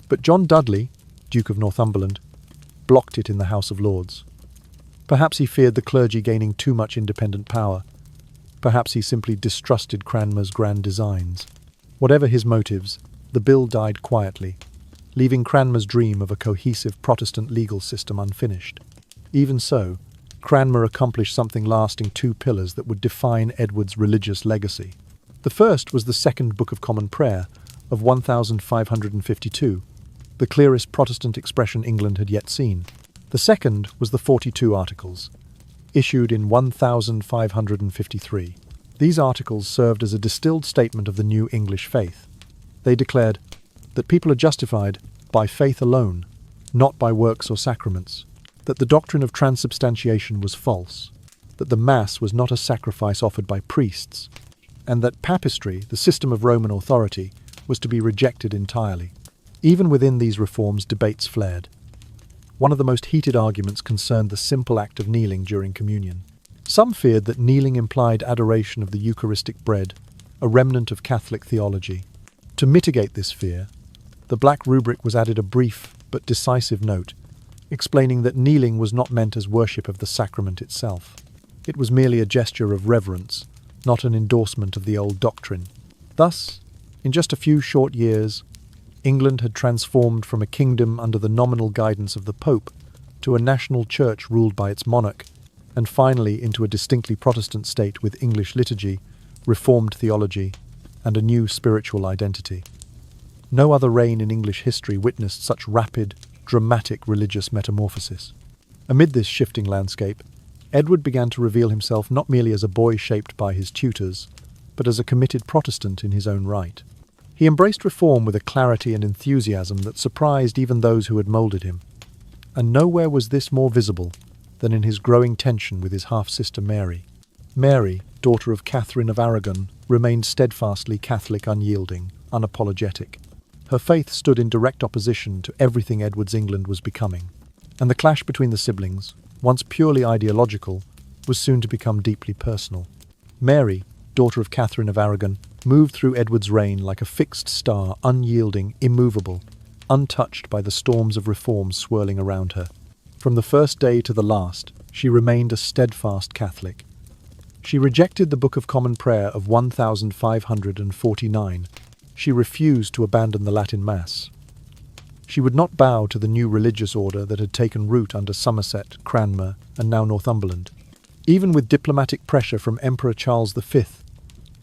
But John Dudley, Duke of Northumberland, blocked it in the House of Lords. Perhaps he feared the clergy gaining too much independent power. Perhaps he simply distrusted Cranmer's grand designs. Whatever his motives, the bill died quietly, leaving Cranmer's dream of a cohesive Protestant legal system unfinished. Even so, Cranmer accomplished something lasting: two pillars that would define Edward's religious legacy. The first was the Second Book of Common Prayer of 1552, the clearest Protestant expression England had yet seen. The second was the 42 Articles, issued in 1553. These articles served as a distilled statement of the new English faith. They declared that people are justified by faith alone, not by works or sacraments, that the doctrine of transubstantiation was false, that the Mass was not a sacrifice offered by priests, and that papistry, the system of Roman authority, was to be rejected entirely. Even within these reforms, debates flared. One of the most heated arguments concerned the simple act of kneeling during communion. Some feared that kneeling implied adoration of the Eucharistic bread, a remnant of Catholic theology. To mitigate this fear, the black rubric was added a brief but decisive note, explaining that kneeling was not meant as worship of the sacrament itself. It was merely a gesture of reverence, not an endorsement of the old doctrine. Thus, in just a few short years, England had transformed from a kingdom under the nominal guidance of the Pope to a national church ruled by its monarch, and finally into a distinctly Protestant state with English liturgy, Reformed theology, and a new spiritual identity. No other reign in English history witnessed such rapid, dramatic religious metamorphosis. Amid this shifting landscape, Edward began to reveal himself not merely as a boy shaped by his tutors, but as a committed Protestant in his own right. He embraced reform with a clarity and enthusiasm that surprised even those who had moulded him. And nowhere was this more visible than in his growing tension with his half-sister Mary. Mary, daughter of Catherine of Aragon, remained steadfastly Catholic, unyielding, unapologetic. Her faith stood in direct opposition to everything Edward's England was becoming, and the clash between the siblings, once purely ideological, was soon to become deeply personal. Mary, daughter of Catherine of Aragon, moved through Edward's reign like a fixed star, unyielding, immovable, untouched by the storms of reform swirling around her. From the first day to the last, she remained a steadfast Catholic. She rejected the Book of Common Prayer of 1549. She refused to abandon the Latin Mass. She would not bow to the new religious order that had taken root under Somerset, Cranmer, and now Northumberland. Even with diplomatic pressure from Emperor Charles V,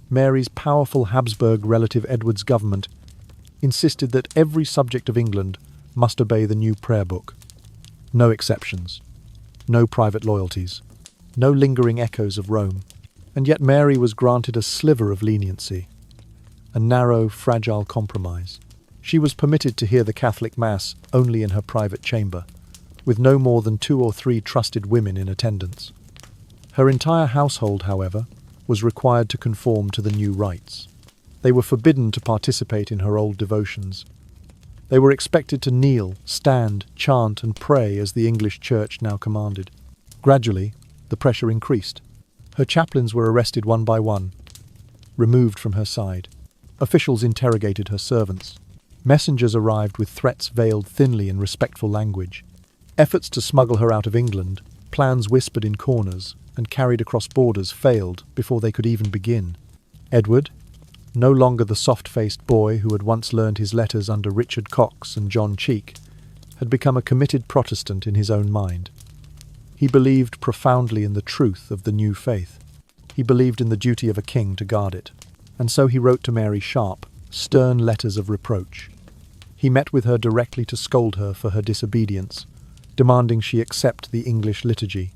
Mary's powerful Habsburg relative Edward's government insisted that every subject of England must obey the new prayer book. No exceptions, no private loyalties, no lingering echoes of Rome. And yet Mary was granted a sliver of leniency, a narrow, fragile compromise. She was permitted to hear the Catholic Mass only in her private chamber, with no more than 2 or 3 trusted women in attendance. Her entire household, however, was required to conform to the new rites. They were forbidden to participate in her old devotions. They were expected to kneel, stand, chant, and pray as the English Church now commanded. Gradually, the pressure increased. Her chaplains were arrested one by one, removed from her side. Officials interrogated her servants. Messengers arrived with threats veiled thinly in respectful language. Efforts to smuggle her out of England, plans whispered in corners and carried across borders, failed before they could even begin. Edward, no longer the soft-faced boy who had once learned his letters under Richard Cox and John Cheek, had become a committed Protestant in his own mind. He believed profoundly in the truth of the new faith. He believed in the duty of a king to guard it. And so he wrote to Mary sharp, stern letters of reproach. He met with her directly to scold her for her disobedience, demanding she accept the English liturgy.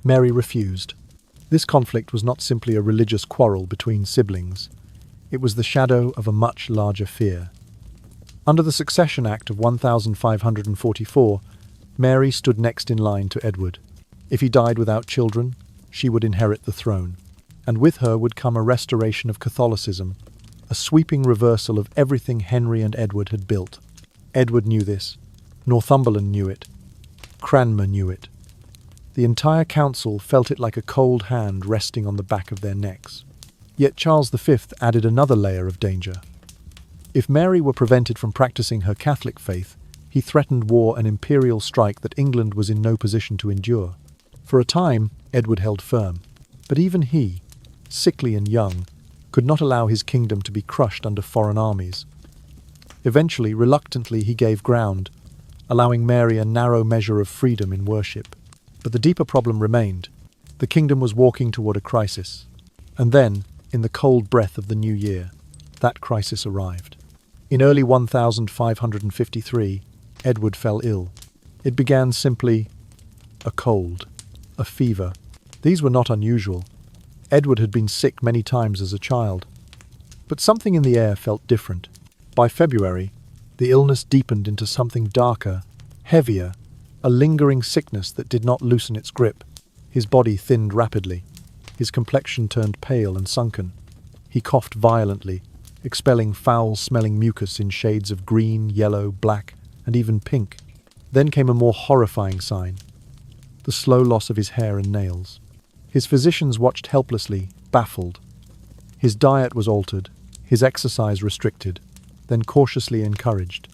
Mary refused. This conflict was not simply a religious quarrel between siblings. It was the shadow of a much larger fear. Under the Succession Act of 1544, Mary stood next in line to Edward. If he died without children, she would inherit the throne, and with her would come a restoration of Catholicism, a sweeping reversal of everything Henry and Edward had built. Edward knew this. Northumberland knew it. Cranmer knew it. The entire council felt it like a cold hand resting on the back of their necks. Yet Charles V added another layer of danger. If Mary were prevented from practicing her Catholic faith, he threatened war and imperial strike that England was in no position to endure. For a time, Edward held firm, but even he, sickly and young, could not allow his kingdom to be crushed under foreign armies. Eventually, reluctantly, he gave ground, allowing Mary a narrow measure of freedom in worship. But the deeper problem remained. The kingdom was walking toward a crisis. And then, in the cold breath of the new year, that crisis arrived. In early 1553, Edward fell ill. It began simply a cold, a fever. These were not unusual. Edward had been sick many times as a child. But something in the air felt different. By February, the illness deepened into something darker, heavier, a lingering sickness that did not loosen its grip. His body thinned rapidly. His complexion turned pale and sunken. He coughed violently, expelling foul-smelling mucus in shades of green, yellow, black, and even pink. Then came a more horrifying sign: the slow loss of his hair and nails. His physicians watched helplessly, baffled. His diet was altered, his exercise restricted, then cautiously encouraged.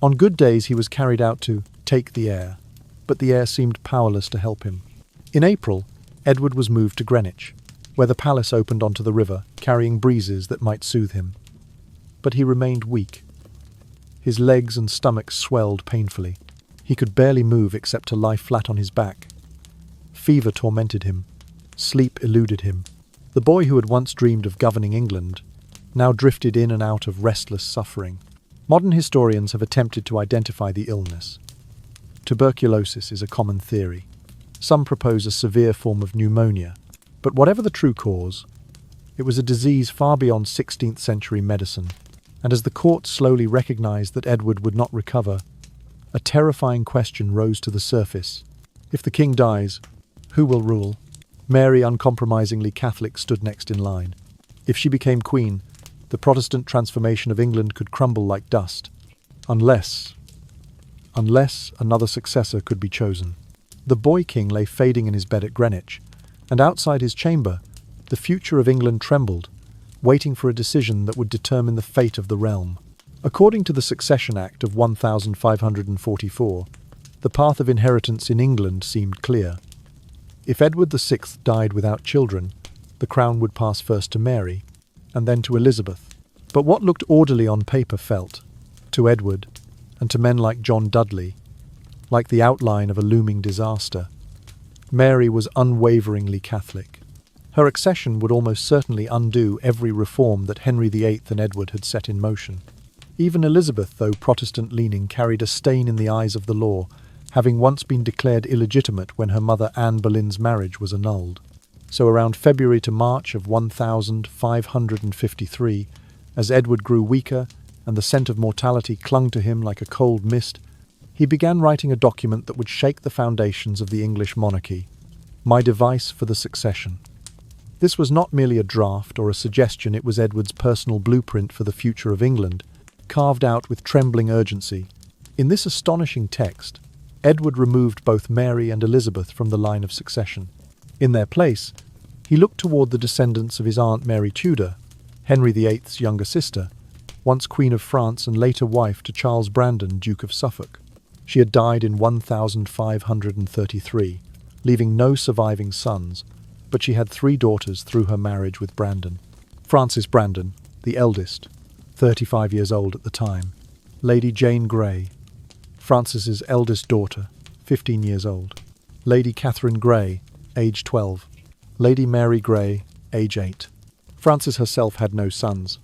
On good days he was carried out to take the air, but the air seemed powerless to help him. In April, Edward was moved to Greenwich, where the palace opened onto the river, carrying breezes that might soothe him. But he remained weak. His legs and stomach swelled painfully. He could barely move except to lie flat on his back. Fever tormented him. Sleep eluded him. The boy who had once dreamed of governing England now drifted in and out of restless suffering. Modern historians have attempted to identify the illness. Tuberculosis is a common theory. Some propose a severe form of pneumonia, but whatever the true cause, it was a disease far beyond 16th century medicine, and as the court slowly recognized that Edward would not recover, a terrifying question rose to the surface. If the king dies, who will rule? Mary, uncompromisingly Catholic, stood next in line. If she became queen, the Protestant transformation of England could crumble like dust, unless another successor could be chosen. The boy king lay fading in his bed at Greenwich, and outside his chamber, the future of England trembled, waiting for a decision that would determine the fate of the realm. According to the Succession Act of 1544, the path of inheritance in England seemed clear. If Edward VI died without children, the crown would pass first to Mary, and then to Elizabeth. But what looked orderly on paper felt, to Edward, and to men like John Dudley, like the outline of a looming disaster. Mary was unwaveringly Catholic. Her accession would almost certainly undo every reform that Henry VIII and Edward had set in motion. Even Elizabeth, though Protestant-leaning, carried a stain in the eyes of the law, having once been declared illegitimate when her mother Anne Boleyn's marriage was annulled. So around February to March of 1553, as Edward grew weaker and the scent of mortality clung to him like a cold mist, he began writing a document that would shake the foundations of the English monarchy, My Device for the Succession. This was not merely a draft or a suggestion, it was Edward's personal blueprint for the future of England, carved out with trembling urgency. In this astonishing text, Edward removed both Mary and Elizabeth from the line of succession. In their place, he looked toward the descendants of his Aunt Mary Tudor, Henry VIII's younger sister, once Queen of France and later wife to Charles Brandon, Duke of Suffolk. She had died in 1533, leaving no surviving sons, but she had 3 daughters through her marriage with Brandon. Frances Brandon, the eldest, 35 years old at the time. Lady Jane Grey, Frances's eldest daughter, 15 years old. Lady Catherine Grey, age 12. Lady Mary Grey, age 8. Frances herself had no sons,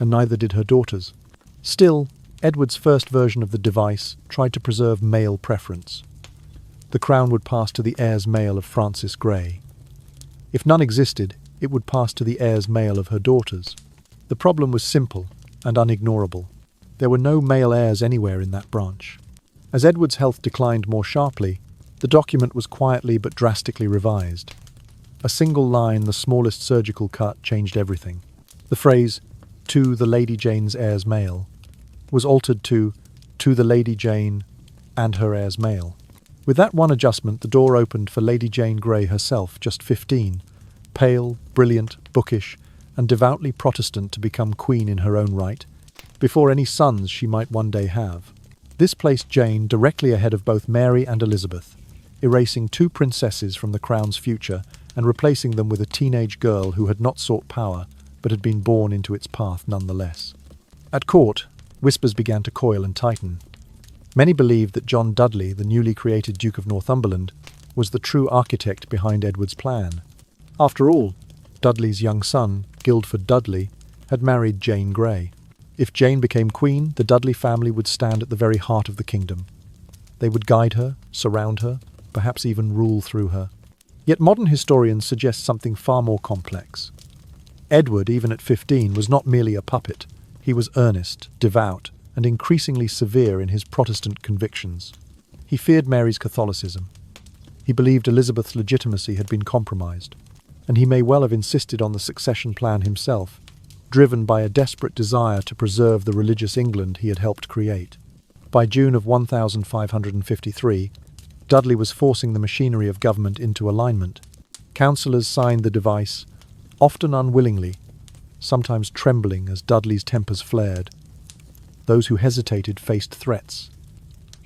and neither did her daughters. Still, Edward's first version of the device tried to preserve male preference. The crown would pass to the heirs male of Frances Grey. If none existed, it would pass to the heirs male of her daughters. The problem was simple and unignorable. There were no male heirs anywhere in that branch. As Edward's health declined more sharply, the document was quietly but drastically revised. A single line, the smallest surgical cut, changed everything. The phrase, "to the Lady Jane's heirs male," was altered to the Lady Jane and her heirs male. With that one adjustment, the door opened for Lady Jane Grey herself, just 15, pale, brilliant, bookish, and devoutly Protestant, to become queen in her own right, before any sons she might one day have. This placed Jane directly ahead of both Mary and Elizabeth, erasing 2 princesses from the crown's future and replacing them with a teenage girl who had not sought power but had been born into its path nonetheless. At court, whispers began to coil and tighten. Many believed that John Dudley, the newly created Duke of Northumberland, was the true architect behind Edward's plan. After all, Dudley's young son, Guildford Dudley, had married Jane Grey. If Jane became queen, the Dudley family would stand at the very heart of the kingdom. They would guide her, surround her, perhaps even rule through her. Yet modern historians suggest something far more complex. Edward, even at 15, was not merely a puppet. He was earnest, devout, and increasingly severe in his Protestant convictions. He feared Mary's Catholicism. He believed Elizabeth's legitimacy had been compromised, and he may well have insisted on the succession plan himself, driven by a desperate desire to preserve the religious England he had helped create. By June of 1553, Dudley was forcing the machinery of government into alignment. Councillors signed the device, often unwillingly, sometimes trembling as Dudley's tempers flared. Those who hesitated faced threats.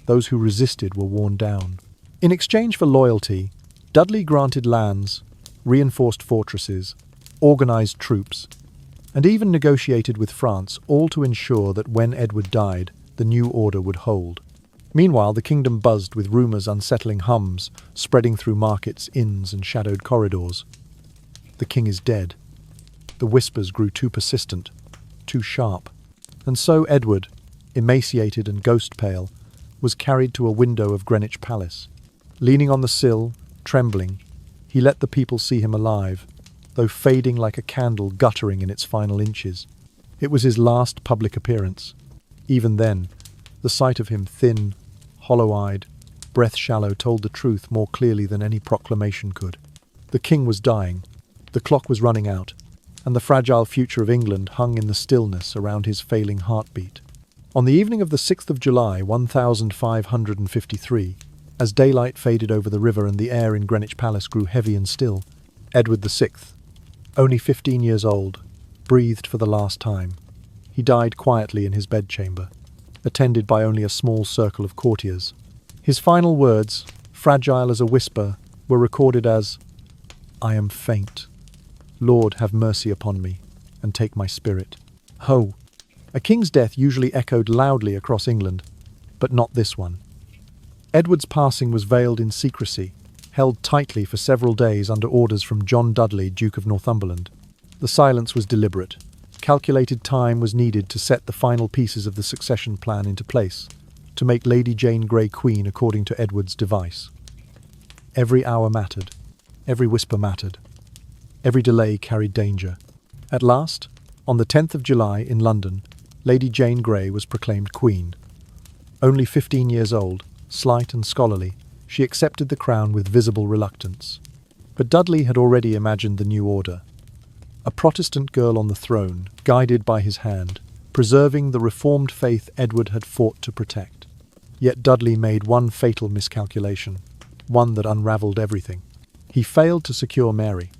Those who resisted were worn down. In exchange for loyalty, Dudley granted lands, reinforced fortresses, organized troops, and even negotiated with France, all to ensure that when Edward died, the new order would hold. Meanwhile, the kingdom buzzed with rumours, unsettling hums, spreading through markets, inns, and shadowed corridors. The king is dead. The whispers grew too persistent, too sharp. And so Edward, emaciated and ghost-pale, was carried to a window of Greenwich Palace. Leaning on the sill, trembling, he let the people see him alive, though fading like a candle guttering in its final inches. It was his last public appearance. Even then, the sight of him thin, hollow-eyed, breath-shallow told the truth more clearly than any proclamation could. The king was dying, the clock was running out, and the fragile future of England hung in the stillness around his failing heartbeat. On the evening of the 6th of July, 1553, as daylight faded over the river and the air in Greenwich Palace grew heavy and still, Edward VI, only 15 years old, breathed for the last time. He died quietly in his bedchamber, attended by only a small circle of courtiers. His final words, fragile as a whisper, were recorded as, "I am faint. Lord, have mercy upon me, and take my spirit." Ho! A king's death usually echoed loudly across England, but not this one. Edward's passing was veiled in secrecy, held tightly for several days under orders from John Dudley, Duke of Northumberland. The silence was deliberate. Calculated time was needed to set the final pieces of the succession plan into place, to make Lady Jane Grey Queen according to Edward's device. Every hour mattered. Every whisper mattered. Every delay carried danger. At last, on the 10th of July in London, Lady Jane Grey was proclaimed Queen. Only 15 years old, slight and scholarly, she accepted the crown with visible reluctance. But Dudley had already imagined the new order. A Protestant girl on the throne, guided by his hand, preserving the reformed faith Edward had fought to protect. Yet Dudley made one fatal miscalculation, one that unravelled everything. He failed to secure Mary.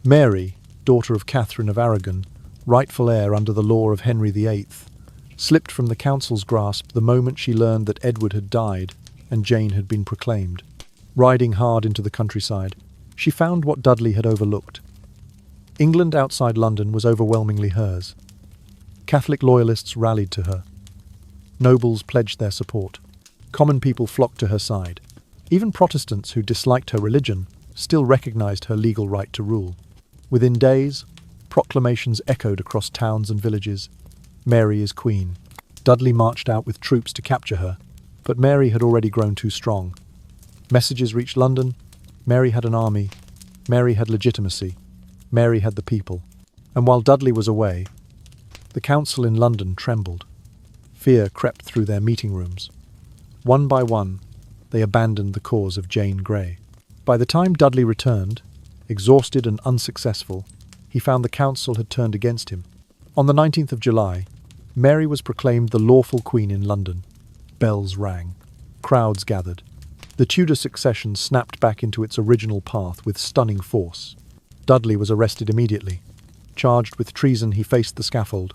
Mary, daughter of Catherine of Aragon, rightful heir under the law of Henry VIII, slipped from the council's grasp the moment she learned that Edward had died and Jane had been proclaimed. Riding hard into the countryside, she found what Dudley had overlooked. England outside London was overwhelmingly hers. Catholic loyalists rallied to her. Nobles pledged their support. Common people flocked to her side. Even Protestants who disliked her religion still recognized her legal right to rule. Within days, proclamations echoed across towns and villages. Mary is queen. Dudley marched out with troops to capture her, but Mary had already grown too strong. Messages reached London. Mary had an army. Mary had legitimacy. Mary had the people. And while Dudley was away, the council in London trembled. Fear crept through their meeting rooms. One by one, they abandoned the cause of Jane Grey. By the time Dudley returned, exhausted and unsuccessful, he found the council had turned against him. On the 19th of July, Mary was proclaimed the lawful queen in London. Bells rang. Crowds gathered. The Tudor succession snapped back into its original path with stunning force. Dudley was arrested immediately. Charged with treason, he faced the scaffold.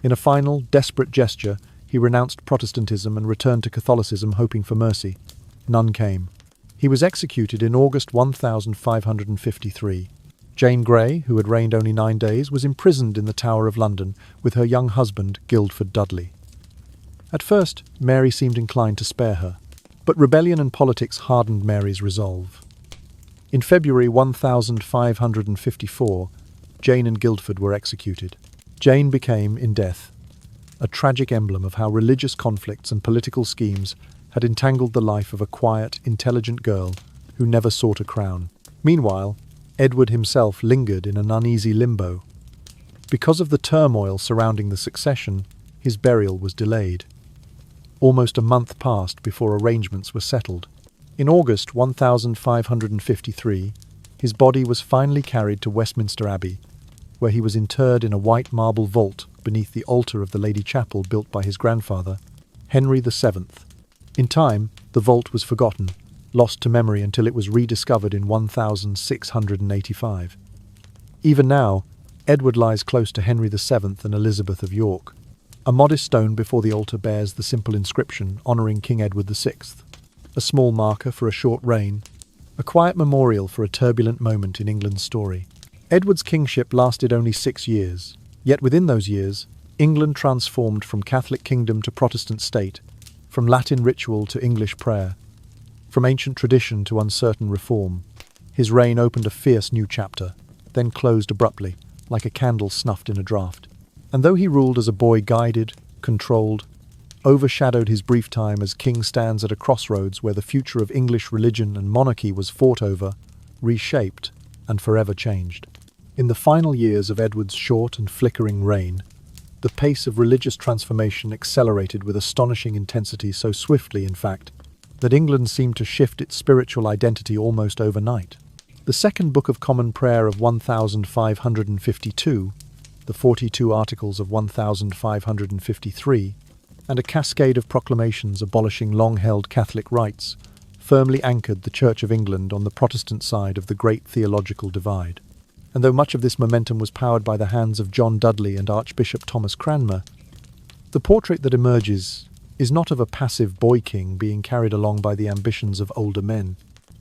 In a final, desperate gesture, he renounced Protestantism and returned to Catholicism, hoping for mercy. None came. He was executed in August 1553. Jane Grey, who had reigned only 9 days, was imprisoned in the Tower of London with her young husband, Guildford Dudley. At first, Mary seemed inclined to spare her, but rebellion and politics hardened Mary's resolve. In February 1554, Jane and Guildford were executed. Jane became, in death, a tragic emblem of how religious conflicts and political schemes had entangled the life of a quiet, intelligent girl who never sought a crown. Meanwhile, Edward himself lingered in an uneasy limbo. Because of the turmoil surrounding the succession, his burial was delayed. Almost a month passed before arrangements were settled. In August 1553, his body was finally carried to Westminster Abbey, where he was interred in a white marble vault beneath the altar of the Lady Chapel built by his grandfather, Henry VII. In time, the vault was forgotten, lost to memory until it was rediscovered in 1685. Even now, Edward lies close to Henry VII and Elizabeth of York. A modest stone before the altar bears the simple inscription honouring King Edward VI. A small marker for a short reign, a quiet memorial for a turbulent moment in England's story. Edward's kingship lasted only 6 years, yet within those years, England transformed from Catholic kingdom to Protestant state, from Latin ritual to English prayer, from ancient tradition to uncertain reform. His reign opened a fierce new chapter, then closed abruptly, like a candle snuffed in a draught. And though he ruled as a boy guided, controlled, overshadowed his brief time as king stands at a crossroads where the future of English religion and monarchy was fought over, reshaped, and forever changed. In the final years of Edward's short and flickering reign, the pace of religious transformation accelerated with astonishing intensity, so swiftly, in fact, that England seemed to shift its spiritual identity almost overnight. The Second Book of Common Prayer of 1552, the 42 Articles of 1553, and a cascade of proclamations abolishing long-held Catholic rights firmly anchored the Church of England on the Protestant side of the great theological divide. And though much of this momentum was powered by the hands of John Dudley and Archbishop Thomas Cranmer, the portrait that emerges is not of a passive boy king being carried along by the ambitions of older men.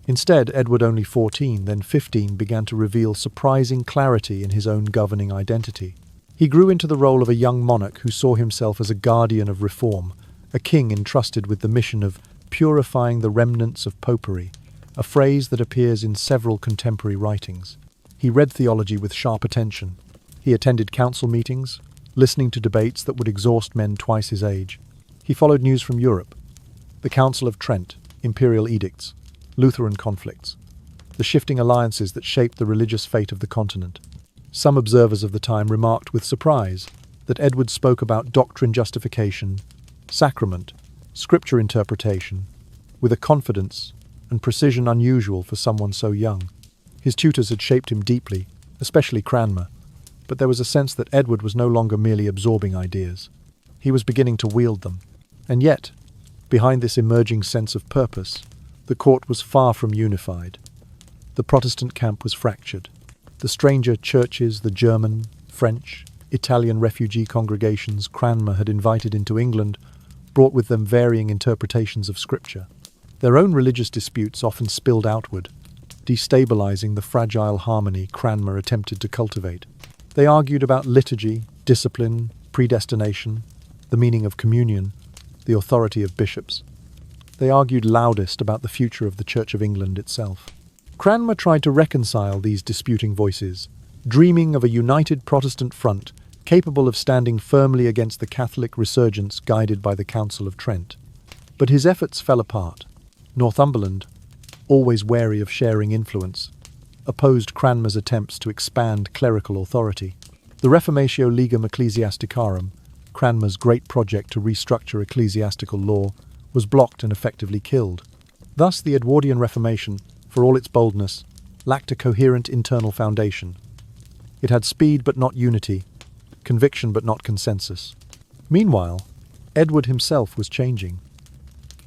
Instead, Edward, only 14, then 15, began to reveal surprising clarity in his own governing identity. He grew into the role of a young monarch who saw himself as a guardian of reform, a king entrusted with the mission of purifying the remnants of popery, a phrase that appears in several contemporary writings. He read theology with sharp attention. He attended council meetings, listening to debates that would exhaust men twice his age. He followed news from Europe, the Council of Trent, imperial edicts, Lutheran conflicts, the shifting alliances that shaped the religious fate of the continent. Some observers of the time remarked with surprise that Edward spoke about doctrine justification, sacrament, scripture interpretation, with a confidence and precision unusual for someone so young. His tutors had shaped him deeply, especially Cranmer, but there was a sense that Edward was no longer merely absorbing ideas. He was beginning to wield them. And yet, behind this emerging sense of purpose, the court was far from unified. The Protestant camp was fractured. The stranger churches, the German, French, Italian refugee congregations Cranmer had invited into England brought with them varying interpretations of Scripture. Their own religious disputes often spilled outward, destabilizing the fragile harmony Cranmer attempted to cultivate. They argued about liturgy, discipline, predestination, the meaning of communion, the authority of bishops. They argued loudest about the future of the Church of England itself. Cranmer tried to reconcile these disputing voices, dreaming of a united Protestant front capable of standing firmly against the Catholic resurgence guided by the Council of Trent. But his efforts fell apart. Northumberland, always wary of sharing influence, opposed Cranmer's attempts to expand clerical authority. The Reformatio Legum Ecclesiasticarum, Cranmer's great project to restructure ecclesiastical law, was blocked and effectively killed. Thus, the Edwardian Reformation, for all its boldness, lacked a coherent internal foundation. It had speed but not unity, conviction but not consensus. Meanwhile, Edward himself was changing.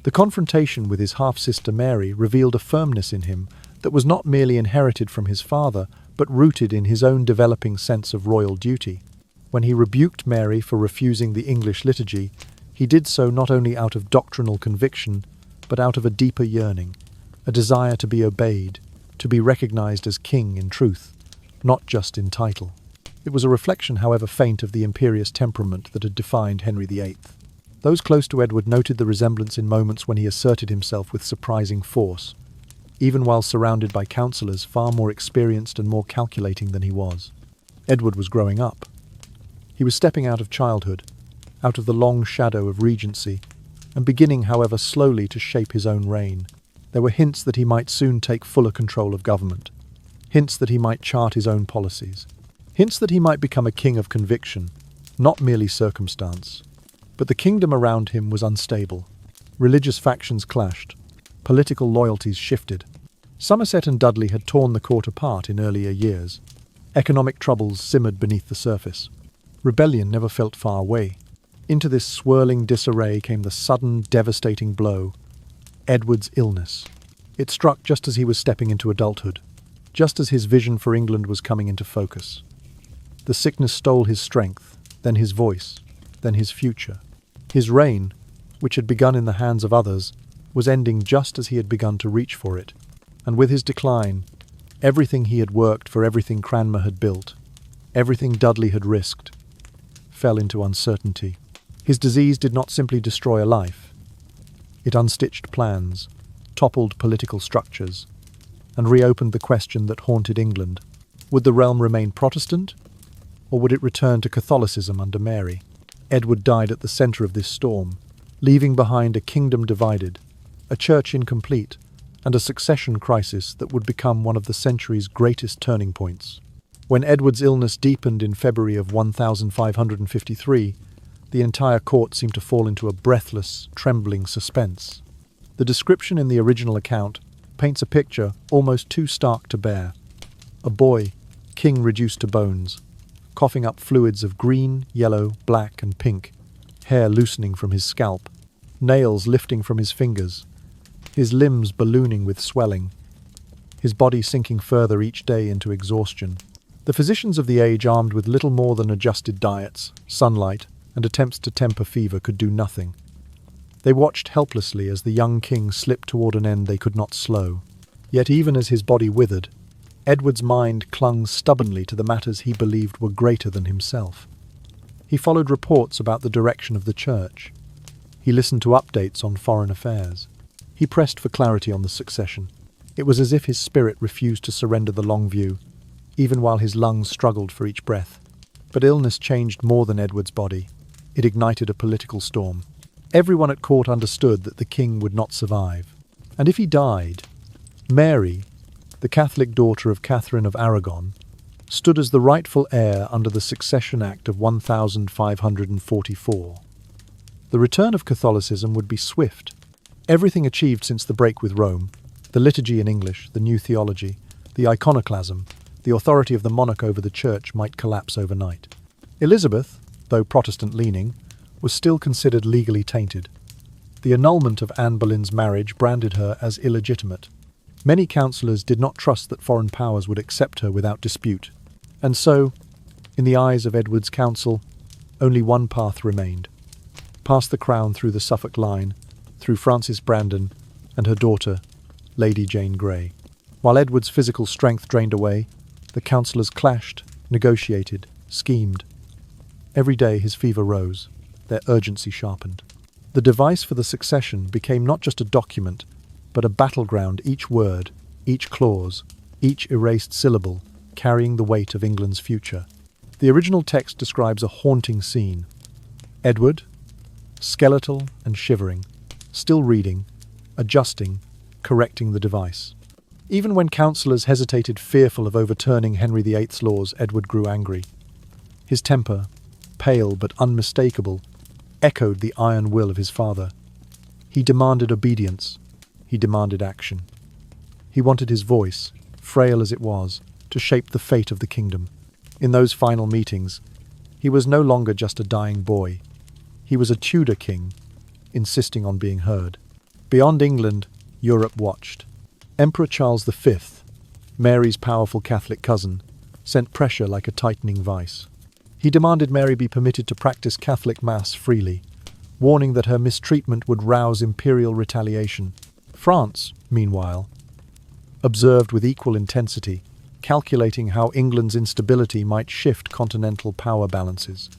The confrontation with his half-sister Mary revealed a firmness in him that was not merely inherited from his father, but rooted in his own developing sense of royal duty. When he rebuked Mary for refusing the English liturgy, he did so not only out of doctrinal conviction, but out of a deeper yearning, a desire to be obeyed, to be recognized as king in truth, not just in title. It was a reflection, however faint, of the imperious temperament that had defined Henry VIII. Those close to Edward noted the resemblance in moments when he asserted himself with surprising force, even while surrounded by counsellors far more experienced and more calculating than he was. Edward was growing up. He was stepping out of childhood, out of the long shadow of regency, and beginning, however, slowly to shape his own reign. There were hints that he might soon take fuller control of government, hints that he might chart his own policies, hints that he might become a king of conviction, not merely circumstance. But the kingdom around him was unstable. Religious factions clashed. Political loyalties shifted. Somerset and Dudley had torn the court apart in earlier years. Economic troubles simmered beneath the surface. Rebellion never felt far away. Into this swirling disarray came the sudden, devastating blow: Edward's illness. It struck just as he was stepping into adulthood, just as his vision for England was coming into focus. The sickness stole his strength, then his voice, then his future. His reign, which had begun in the hands of others, was ending just as he had begun to reach for it. And with his decline, everything he had worked for, everything Cranmer had built, everything Dudley had risked, fell into uncertainty. His disease did not simply destroy a life. It unstitched plans, toppled political structures, and reopened the question that haunted England. Would the realm remain Protestant, or would it return to Catholicism under Mary? Edward died at the centre of this storm, leaving behind a kingdom divided, a church incomplete, and a succession crisis that would become one of the century's greatest turning points. When Edward's illness deepened in February of 1553, the entire court seemed to fall into a breathless, trembling suspense. The description in the original account paints a picture almost too stark to bear. A boy, king reduced to bones, coughing up fluids of green, yellow, black, and pink, hair loosening from his scalp, nails lifting from his fingers, his limbs ballooning with swelling, his body sinking further each day into exhaustion. The physicians of the age, armed with little more than adjusted diets, sunlight, and attempts to temper fever, could do nothing. They watched helplessly as the young king slipped toward an end they could not slow. Yet even as his body withered, Edward's mind clung stubbornly to the matters he believed were greater than himself. He followed reports about the direction of the church. He listened to updates on foreign affairs. He pressed for clarity on the succession. It was as if his spirit refused to surrender the long view, even while his lungs struggled for each breath. But illness changed more than Edward's body. It ignited a political storm. Everyone at court understood that the king would not survive. And if he died, Mary, the Catholic daughter of Catherine of Aragon, stood as the rightful heir under the Succession Act of 1544. The return of Catholicism would be swift. Everything achieved since the break with Rome, the liturgy in English, the new theology, the iconoclasm, the authority of the monarch over the church, might collapse overnight. Elizabeth, though Protestant-leaning, was still considered legally tainted. The annulment of Anne Boleyn's marriage branded her as illegitimate. Many councillors did not trust that foreign powers would accept her without dispute. And so, in the eyes of Edward's council, only one path remained. Pass the crown through the Suffolk line, through Frances Brandon and her daughter, Lady Jane Grey. While Edward's physical strength drained away, the councillors clashed, negotiated, schemed. Every day his fever rose, their urgency sharpened. The device for the succession became not just a document, but a battleground, each word, each clause, each erased syllable, carrying the weight of England's future. The original text describes a haunting scene. Edward, skeletal and shivering, still reading, adjusting, correcting the device. Even when councillors hesitated, fearful of overturning Henry VIII's laws, Edward grew angry. His temper, pale but unmistakable, echoed the iron will of his father. He demanded obedience. He demanded action. He wanted his voice, frail as it was, to shape the fate of the kingdom. In those final meetings, he was no longer just a dying boy. He was a Tudor king, insisting on being heard. Beyond England, Europe watched. Emperor Charles V, Mary's powerful Catholic cousin, sent pressure like a tightening vice. He demanded Mary be permitted to practice Catholic Mass freely, warning that her mistreatment would rouse imperial retaliation. France, meanwhile, observed with equal intensity, calculating how England's instability might shift continental power balances.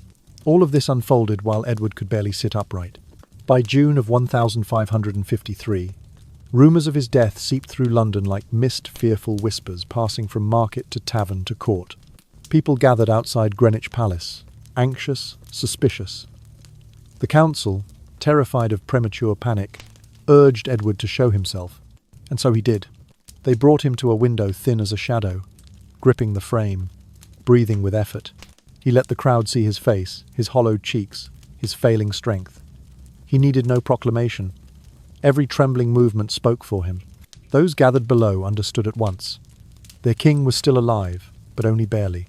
All of this unfolded while Edward could barely sit upright. By June of 1553, rumours of his death seeped through London like mist, fearful whispers passing from market to tavern to court. People gathered outside Greenwich Palace, anxious, suspicious. The council, terrified of premature panic, urged Edward to show himself, and so he did. They brought him to a window thin as a shadow, gripping the frame, breathing with effort. He let the crowd see his face, his hollowed cheeks, his failing strength. He needed no proclamation. Every trembling movement spoke for him. Those gathered below understood at once. Their king was still alive, but only barely.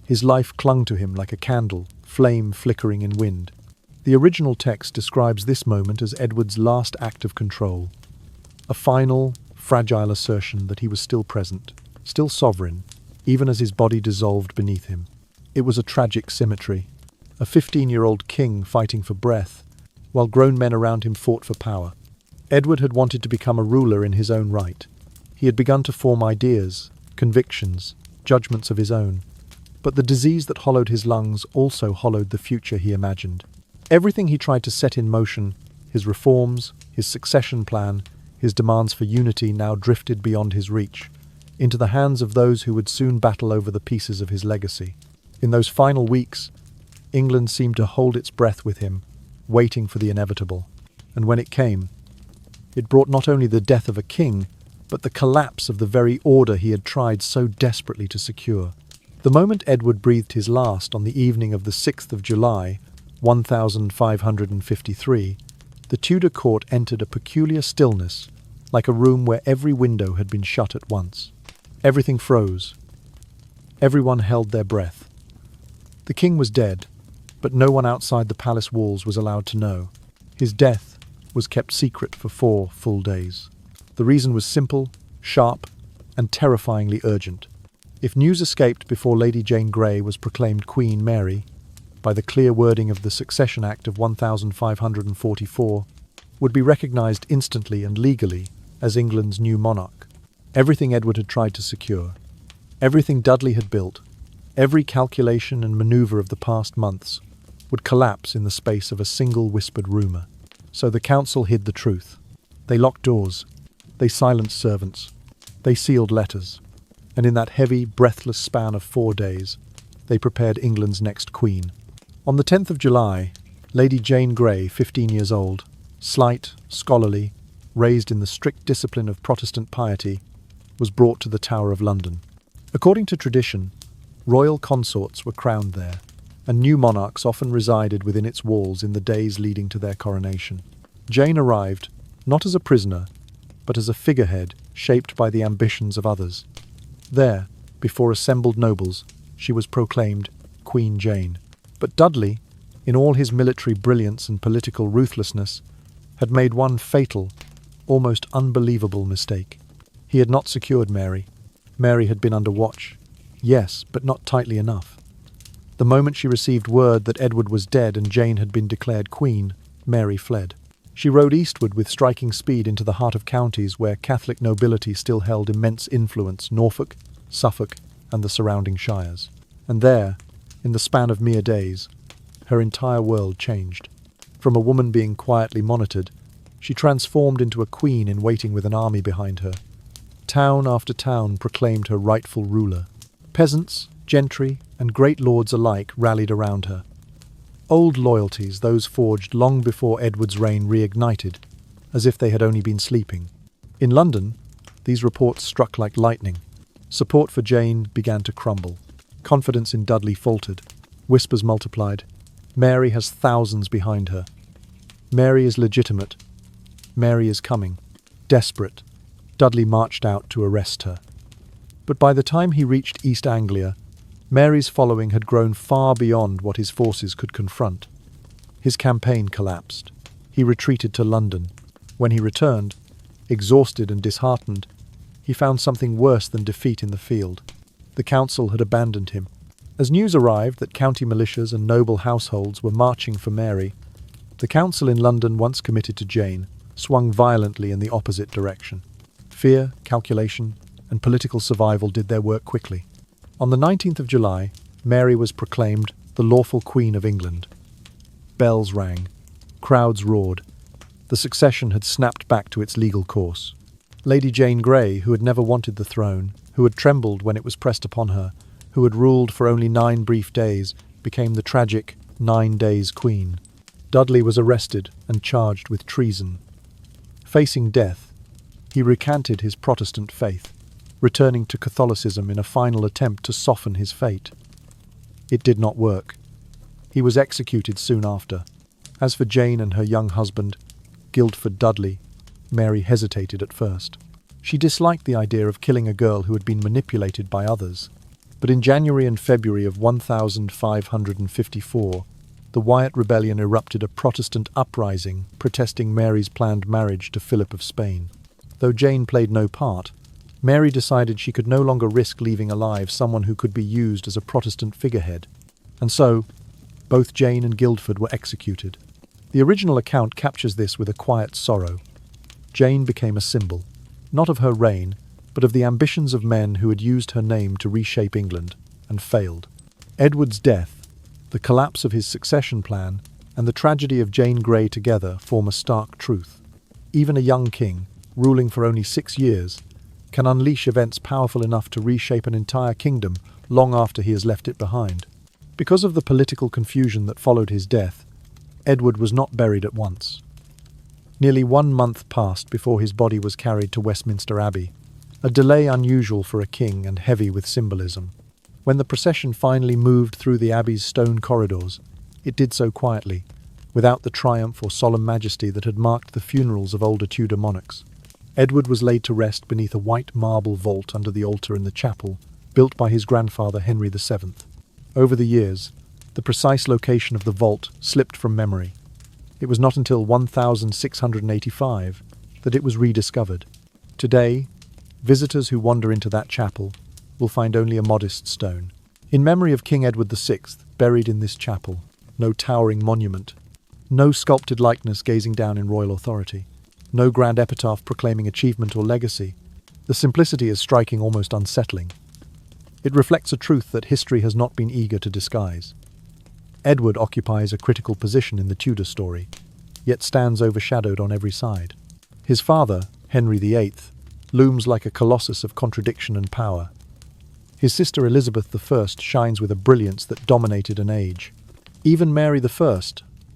His life clung to him like a candle, flame flickering in wind. The original text describes this moment as Edward's last act of control, a final, fragile assertion that he was still present, still sovereign, even as his body dissolved beneath him. It was a tragic symmetry. A 15-year-old king fighting for breath, while grown men around him fought for power. Edward had wanted to become a ruler in his own right. He had begun to form ideas, convictions, judgments of his own. But the disease that hollowed his lungs also hollowed the future he imagined. Everything he tried to set in motion, his reforms, his succession plan, his demands for unity now drifted beyond his reach, into the hands of those who would soon battle over the pieces of his legacy. In those final weeks, England seemed to hold its breath with him, waiting for the inevitable. And when it came, it brought not only the death of a king, but the collapse of the very order he had tried so desperately to secure. The moment Edward breathed his last on the evening of the 6th of July, 1553, the Tudor court entered a peculiar stillness, like a room where every window had been shut at once. Everything froze. Everyone held their breath. The king was dead, but no one outside the palace walls was allowed to know. His death was kept secret for 4 full days. The reason was simple, sharp, and terrifyingly urgent. If news escaped before Lady Jane Grey was proclaimed Queen Mary, by the clear wording of the Succession Act of 1544, would be recognised instantly and legally as England's new monarch. Everything Edward had tried to secure, everything Dudley had built, every calculation and manoeuvre of the past months, would collapse in the space of a single whispered rumour. So the council hid the truth. They locked doors. They silenced servants. They sealed letters. And in that heavy, breathless span of 4 days, they prepared England's next queen. On the 10th of July, Lady Jane Grey, 15 years old, slight, scholarly, raised in the strict discipline of Protestant piety, was brought to the Tower of London. According to tradition, royal consorts were crowned there, and new monarchs often resided within its walls in the days leading to their coronation. Jane arrived, not as a prisoner, but as a figurehead shaped by the ambitions of others. There, before assembled nobles, she was proclaimed Queen Jane. But Dudley, in all his military brilliance and political ruthlessness, had made one fatal, almost unbelievable mistake. He had not secured Mary. Mary had been under watch. Yes, but not tightly enough. The moment she received word that Edward was dead and Jane had been declared queen, Mary fled. She rode eastward with striking speed into the heart of counties where Catholic nobility still held immense influence, Norfolk, Suffolk, and the surrounding shires. And there, in the span of mere days, her entire world changed. From a woman being quietly monitored, she transformed into a queen in waiting with an army behind her. Town after town proclaimed her rightful ruler. Peasants, gentry, and great lords alike rallied around her. Old loyalties, those forged long before Edward's reign, reignited, as if they had only been sleeping. In London, these reports struck like lightning. Support for Jane began to crumble. Confidence in Dudley faltered. Whispers multiplied. Mary has thousands behind her. Mary is legitimate. Mary is coming. Desperate, Dudley marched out to arrest her. But by the time he reached East Anglia, Mary's following had grown far beyond what his forces could confront. His campaign collapsed. He retreated to London. When he returned, exhausted and disheartened, he found something worse than defeat in the field. The council had abandoned him. As news arrived that county militias and noble households were marching for Mary, the council in London, once committed to Jane, swung violently in the opposite direction. Fear, calculation, and political survival did their work quickly. On the 19th of July, Mary was proclaimed the lawful Queen of England. Bells rang. Crowds roared. The succession had snapped back to its legal course. Lady Jane Grey, who had never wanted the throne, who had trembled when it was pressed upon her, who had ruled for only 9 brief days, became the tragic 9 days queen. Dudley was arrested and charged with treason. Facing death, he recanted his Protestant faith, returning to Catholicism in a final attempt to soften his fate. It did not work. He was executed soon after. As for Jane and her young husband, Guildford Dudley, Mary hesitated at first. She disliked the idea of killing a girl who had been manipulated by others. But in January and February of 1554, the Wyatt Rebellion erupted, a Protestant uprising protesting Mary's planned marriage to Philip of Spain. Though Jane played no part, Mary decided she could no longer risk leaving alive someone who could be used as a Protestant figurehead. And so, both Jane and Guildford were executed. The original account captures this with a quiet sorrow. Jane became a symbol, not of her reign, but of the ambitions of men who had used her name to reshape England, and failed. Edward's death, the collapse of his succession plan, and the tragedy of Jane Grey together form a stark truth. Even a young king, ruling for only 6 years, can unleash events powerful enough to reshape an entire kingdom long after he has left it behind. Because of the political confusion that followed his death, Edward was not buried at once. Nearly 1 month passed before his body was carried to Westminster Abbey, a delay unusual for a king and heavy with symbolism. When the procession finally moved through the Abbey's stone corridors, it did so quietly, without the triumph or solemn majesty that had marked the funerals of older Tudor monarchs. Edward was laid to rest beneath a white marble vault under the altar in the chapel, built by his grandfather Henry VII. Over the years, the precise location of the vault slipped from memory. It was not until 1685 that it was rediscovered. Today, visitors who wander into that chapel will find only a modest stone. In memory of King Edward VI, buried in this chapel, no towering monument, no sculpted likeness gazing down in royal authority, no grand epitaph proclaiming achievement or legacy. The simplicity is striking, almost unsettling. It reflects a truth that history has not been eager to disguise. Edward occupies a critical position in the Tudor story, yet stands overshadowed on every side. His father, Henry VIII, looms like a colossus of contradiction and power. His sister Elizabeth I shines with a brilliance that dominated an age. Even Mary I,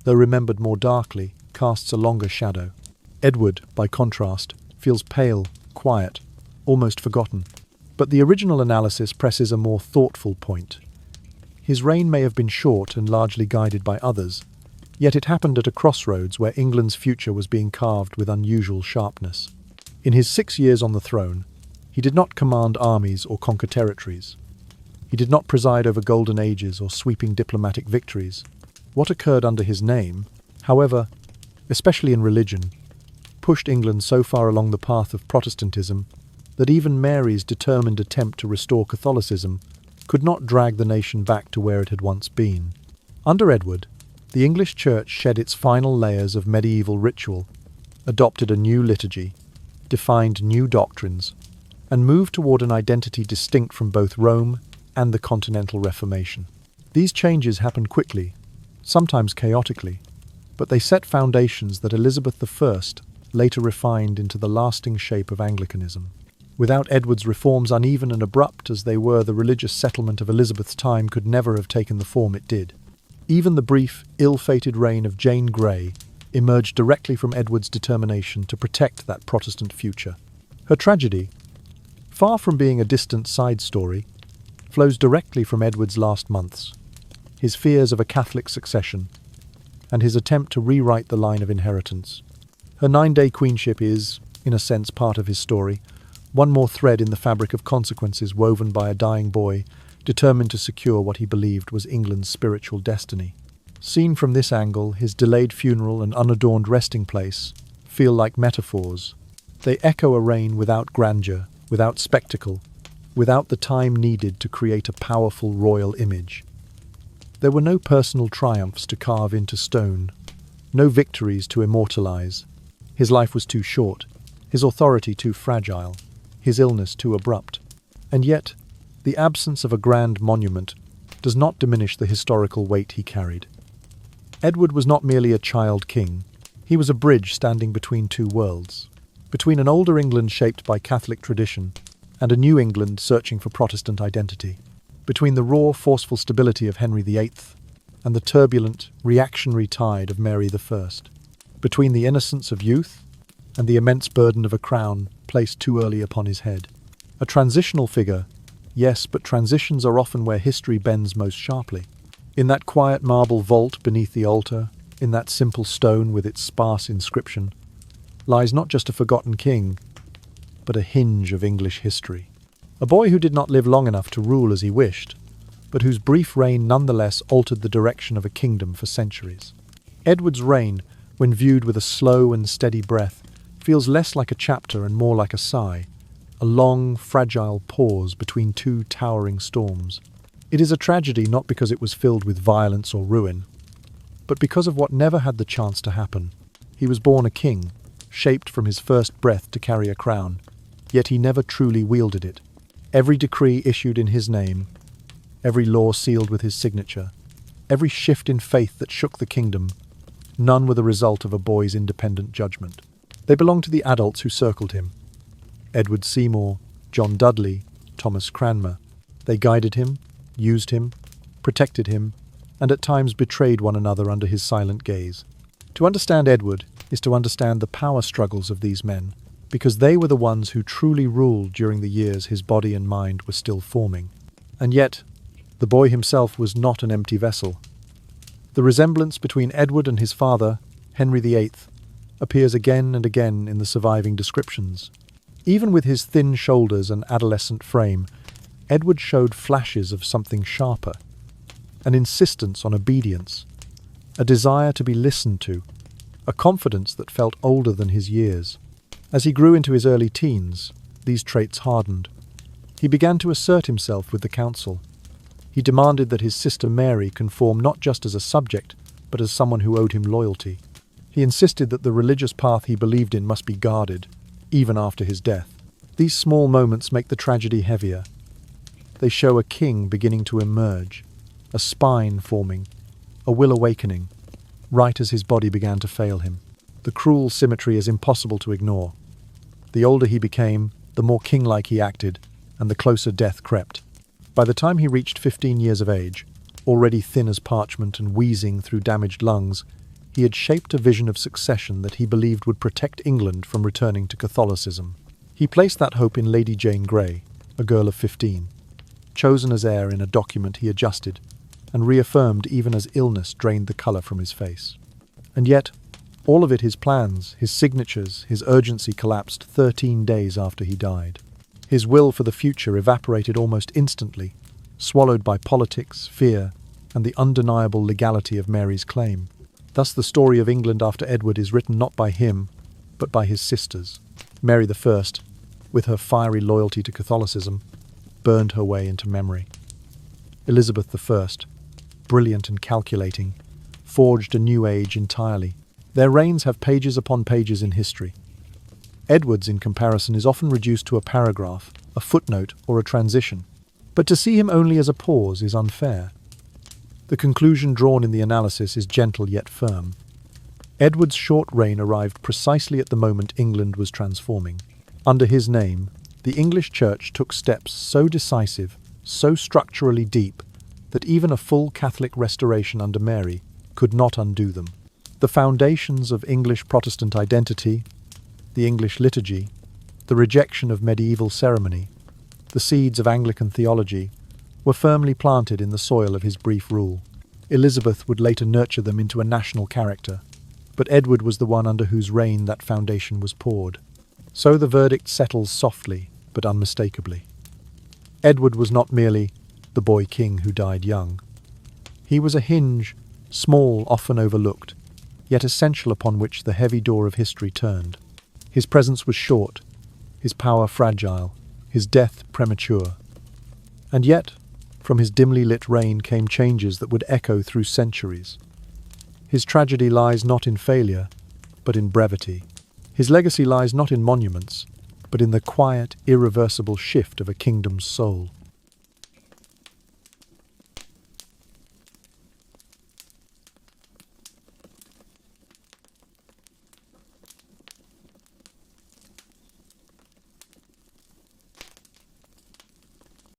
though remembered more darkly, casts a longer shadow. Edward, by contrast, feels pale, quiet, almost forgotten. But the original analysis presses a more thoughtful point. His reign may have been short and largely guided by others, yet it happened at a crossroads where England's future was being carved with unusual sharpness. In his 6 years on the throne, he did not command armies or conquer territories. He did not preside over golden ages or sweeping diplomatic victories. What occurred under his name, however, especially in religion, pushed England so far along the path of Protestantism that even Mary's determined attempt to restore Catholicism could not drag the nation back to where it had once been. Under Edward, the English Church shed its final layers of medieval ritual, adopted a new liturgy, defined new doctrines, and moved toward an identity distinct from both Rome and the Continental Reformation. These changes happened quickly, sometimes chaotically, but they set foundations that Elizabeth I later refined into the lasting shape of Anglicanism. Without Edward's reforms, uneven and abrupt as they were, the religious settlement of Elizabeth's time could never have taken the form it did. Even the brief, ill-fated reign of Jane Grey emerged directly from Edward's determination to protect that Protestant future. Her tragedy, far from being a distant side story, flows directly from Edward's last months, his fears of a Catholic succession, and his attempt to rewrite the line of inheritance. Her 9-day queenship is, in a sense, part of his story, one more thread in the fabric of consequences woven by a dying boy determined to secure what he believed was England's spiritual destiny. Seen from this angle, his delayed funeral and unadorned resting place feel like metaphors. They echo a reign without grandeur, without spectacle, without the time needed to create a powerful royal image. There were no personal triumphs to carve into stone, no victories to immortalize. His life was too short, his authority too fragile, his illness too abrupt. And yet, the absence of a grand monument does not diminish the historical weight he carried. Edward was not merely a child king. He was a bridge standing between two worlds, between an older England shaped by Catholic tradition and a new England searching for Protestant identity, between the raw, forceful stability of Henry VIII and the turbulent, reactionary tide of Mary I, between the innocence of youth and the immense burden of a crown placed too early upon his head. A transitional figure, yes, but transitions are often where history bends most sharply. In that quiet marble vault beneath the altar, in that simple stone with its sparse inscription, lies not just a forgotten king, but a hinge of English history. A boy who did not live long enough to rule as he wished, but whose brief reign nonetheless altered the direction of a kingdom for centuries. Edward's reign, when viewed with a slow and steady breath, feels less like a chapter and more like a sigh, a long, fragile pause between two towering storms. It is a tragedy not because it was filled with violence or ruin, but because of what never had the chance to happen. He was born a king, shaped from his first breath to carry a crown, yet he never truly wielded it. Every decree issued in his name, every law sealed with his signature, every shift in faith that shook the kingdom, none were the result of a boy's independent judgment. They belonged to the adults who circled him. Edward Seymour, John Dudley, Thomas Cranmer. They guided him, used him, protected him, and at times betrayed one another under his silent gaze. To understand Edward is to understand the power struggles of these men, because they were the ones who truly ruled during the years his body and mind were still forming. And yet, the boy himself was not an empty vessel. The resemblance between Edward and his father, Henry VIII, appears again and again in the surviving descriptions. Even with his thin shoulders and adolescent frame, Edward showed flashes of something sharper, an insistence on obedience, a desire to be listened to, a confidence that felt older than his years. As he grew into his early teens, these traits hardened. He began to assert himself with the council. He demanded that his sister Mary conform not just as a subject, but as someone who owed him loyalty. He insisted that the religious path he believed in must be guarded, even after his death. These small moments make the tragedy heavier. They show a king beginning to emerge, a spine forming, a will awakening, right as his body began to fail him. The cruel symmetry is impossible to ignore. The older he became, the more king-like he acted, and the closer death crept. By the time he reached 15 years of age, already thin as parchment and wheezing through damaged lungs, he had shaped a vision of succession that he believed would protect England from returning to Catholicism. He placed that hope in Lady Jane Grey, a girl of 15, chosen as heir in a document he adjusted, and reaffirmed even as illness drained the colour from his face. And yet, all of it, his plans, his signatures, his urgency collapsed 13 days after he died. His will for the future evaporated almost instantly, swallowed by politics, fear, and the undeniable legality of Mary's claim. Thus the story of England after Edward is written not by him, but by his sisters. Mary I, with her fiery loyalty to Catholicism, burned her way into memory. Elizabeth I, brilliant and calculating, forged a new age entirely. Their reigns have pages upon pages in history. Edward's, in comparison, is often reduced to a paragraph, a footnote, or a transition. But to see him only as a pause is unfair. The conclusion drawn in the analysis is gentle yet firm. Edward's short reign arrived precisely at the moment England was transforming. Under his name, the English Church took steps so decisive, so structurally deep, that even a full Catholic restoration under Mary could not undo them. The foundations of English Protestant identity, the English liturgy, the rejection of medieval ceremony, the seeds of Anglican theology, were firmly planted in the soil of his brief rule. Elizabeth would later nurture them into a national character, but Edward was the one under whose reign that foundation was poured. So the verdict settles softly, but unmistakably. Edward was not merely the boy king who died young. He was a hinge, small, often overlooked, yet essential, upon which the heavy door of history turned. His presence was short, his power fragile, his death premature. And yet, from his dimly lit reign came changes that would echo through centuries. His tragedy lies not in failure, but in brevity. His legacy lies not in monuments, but in the quiet, irreversible shift of a kingdom's soul.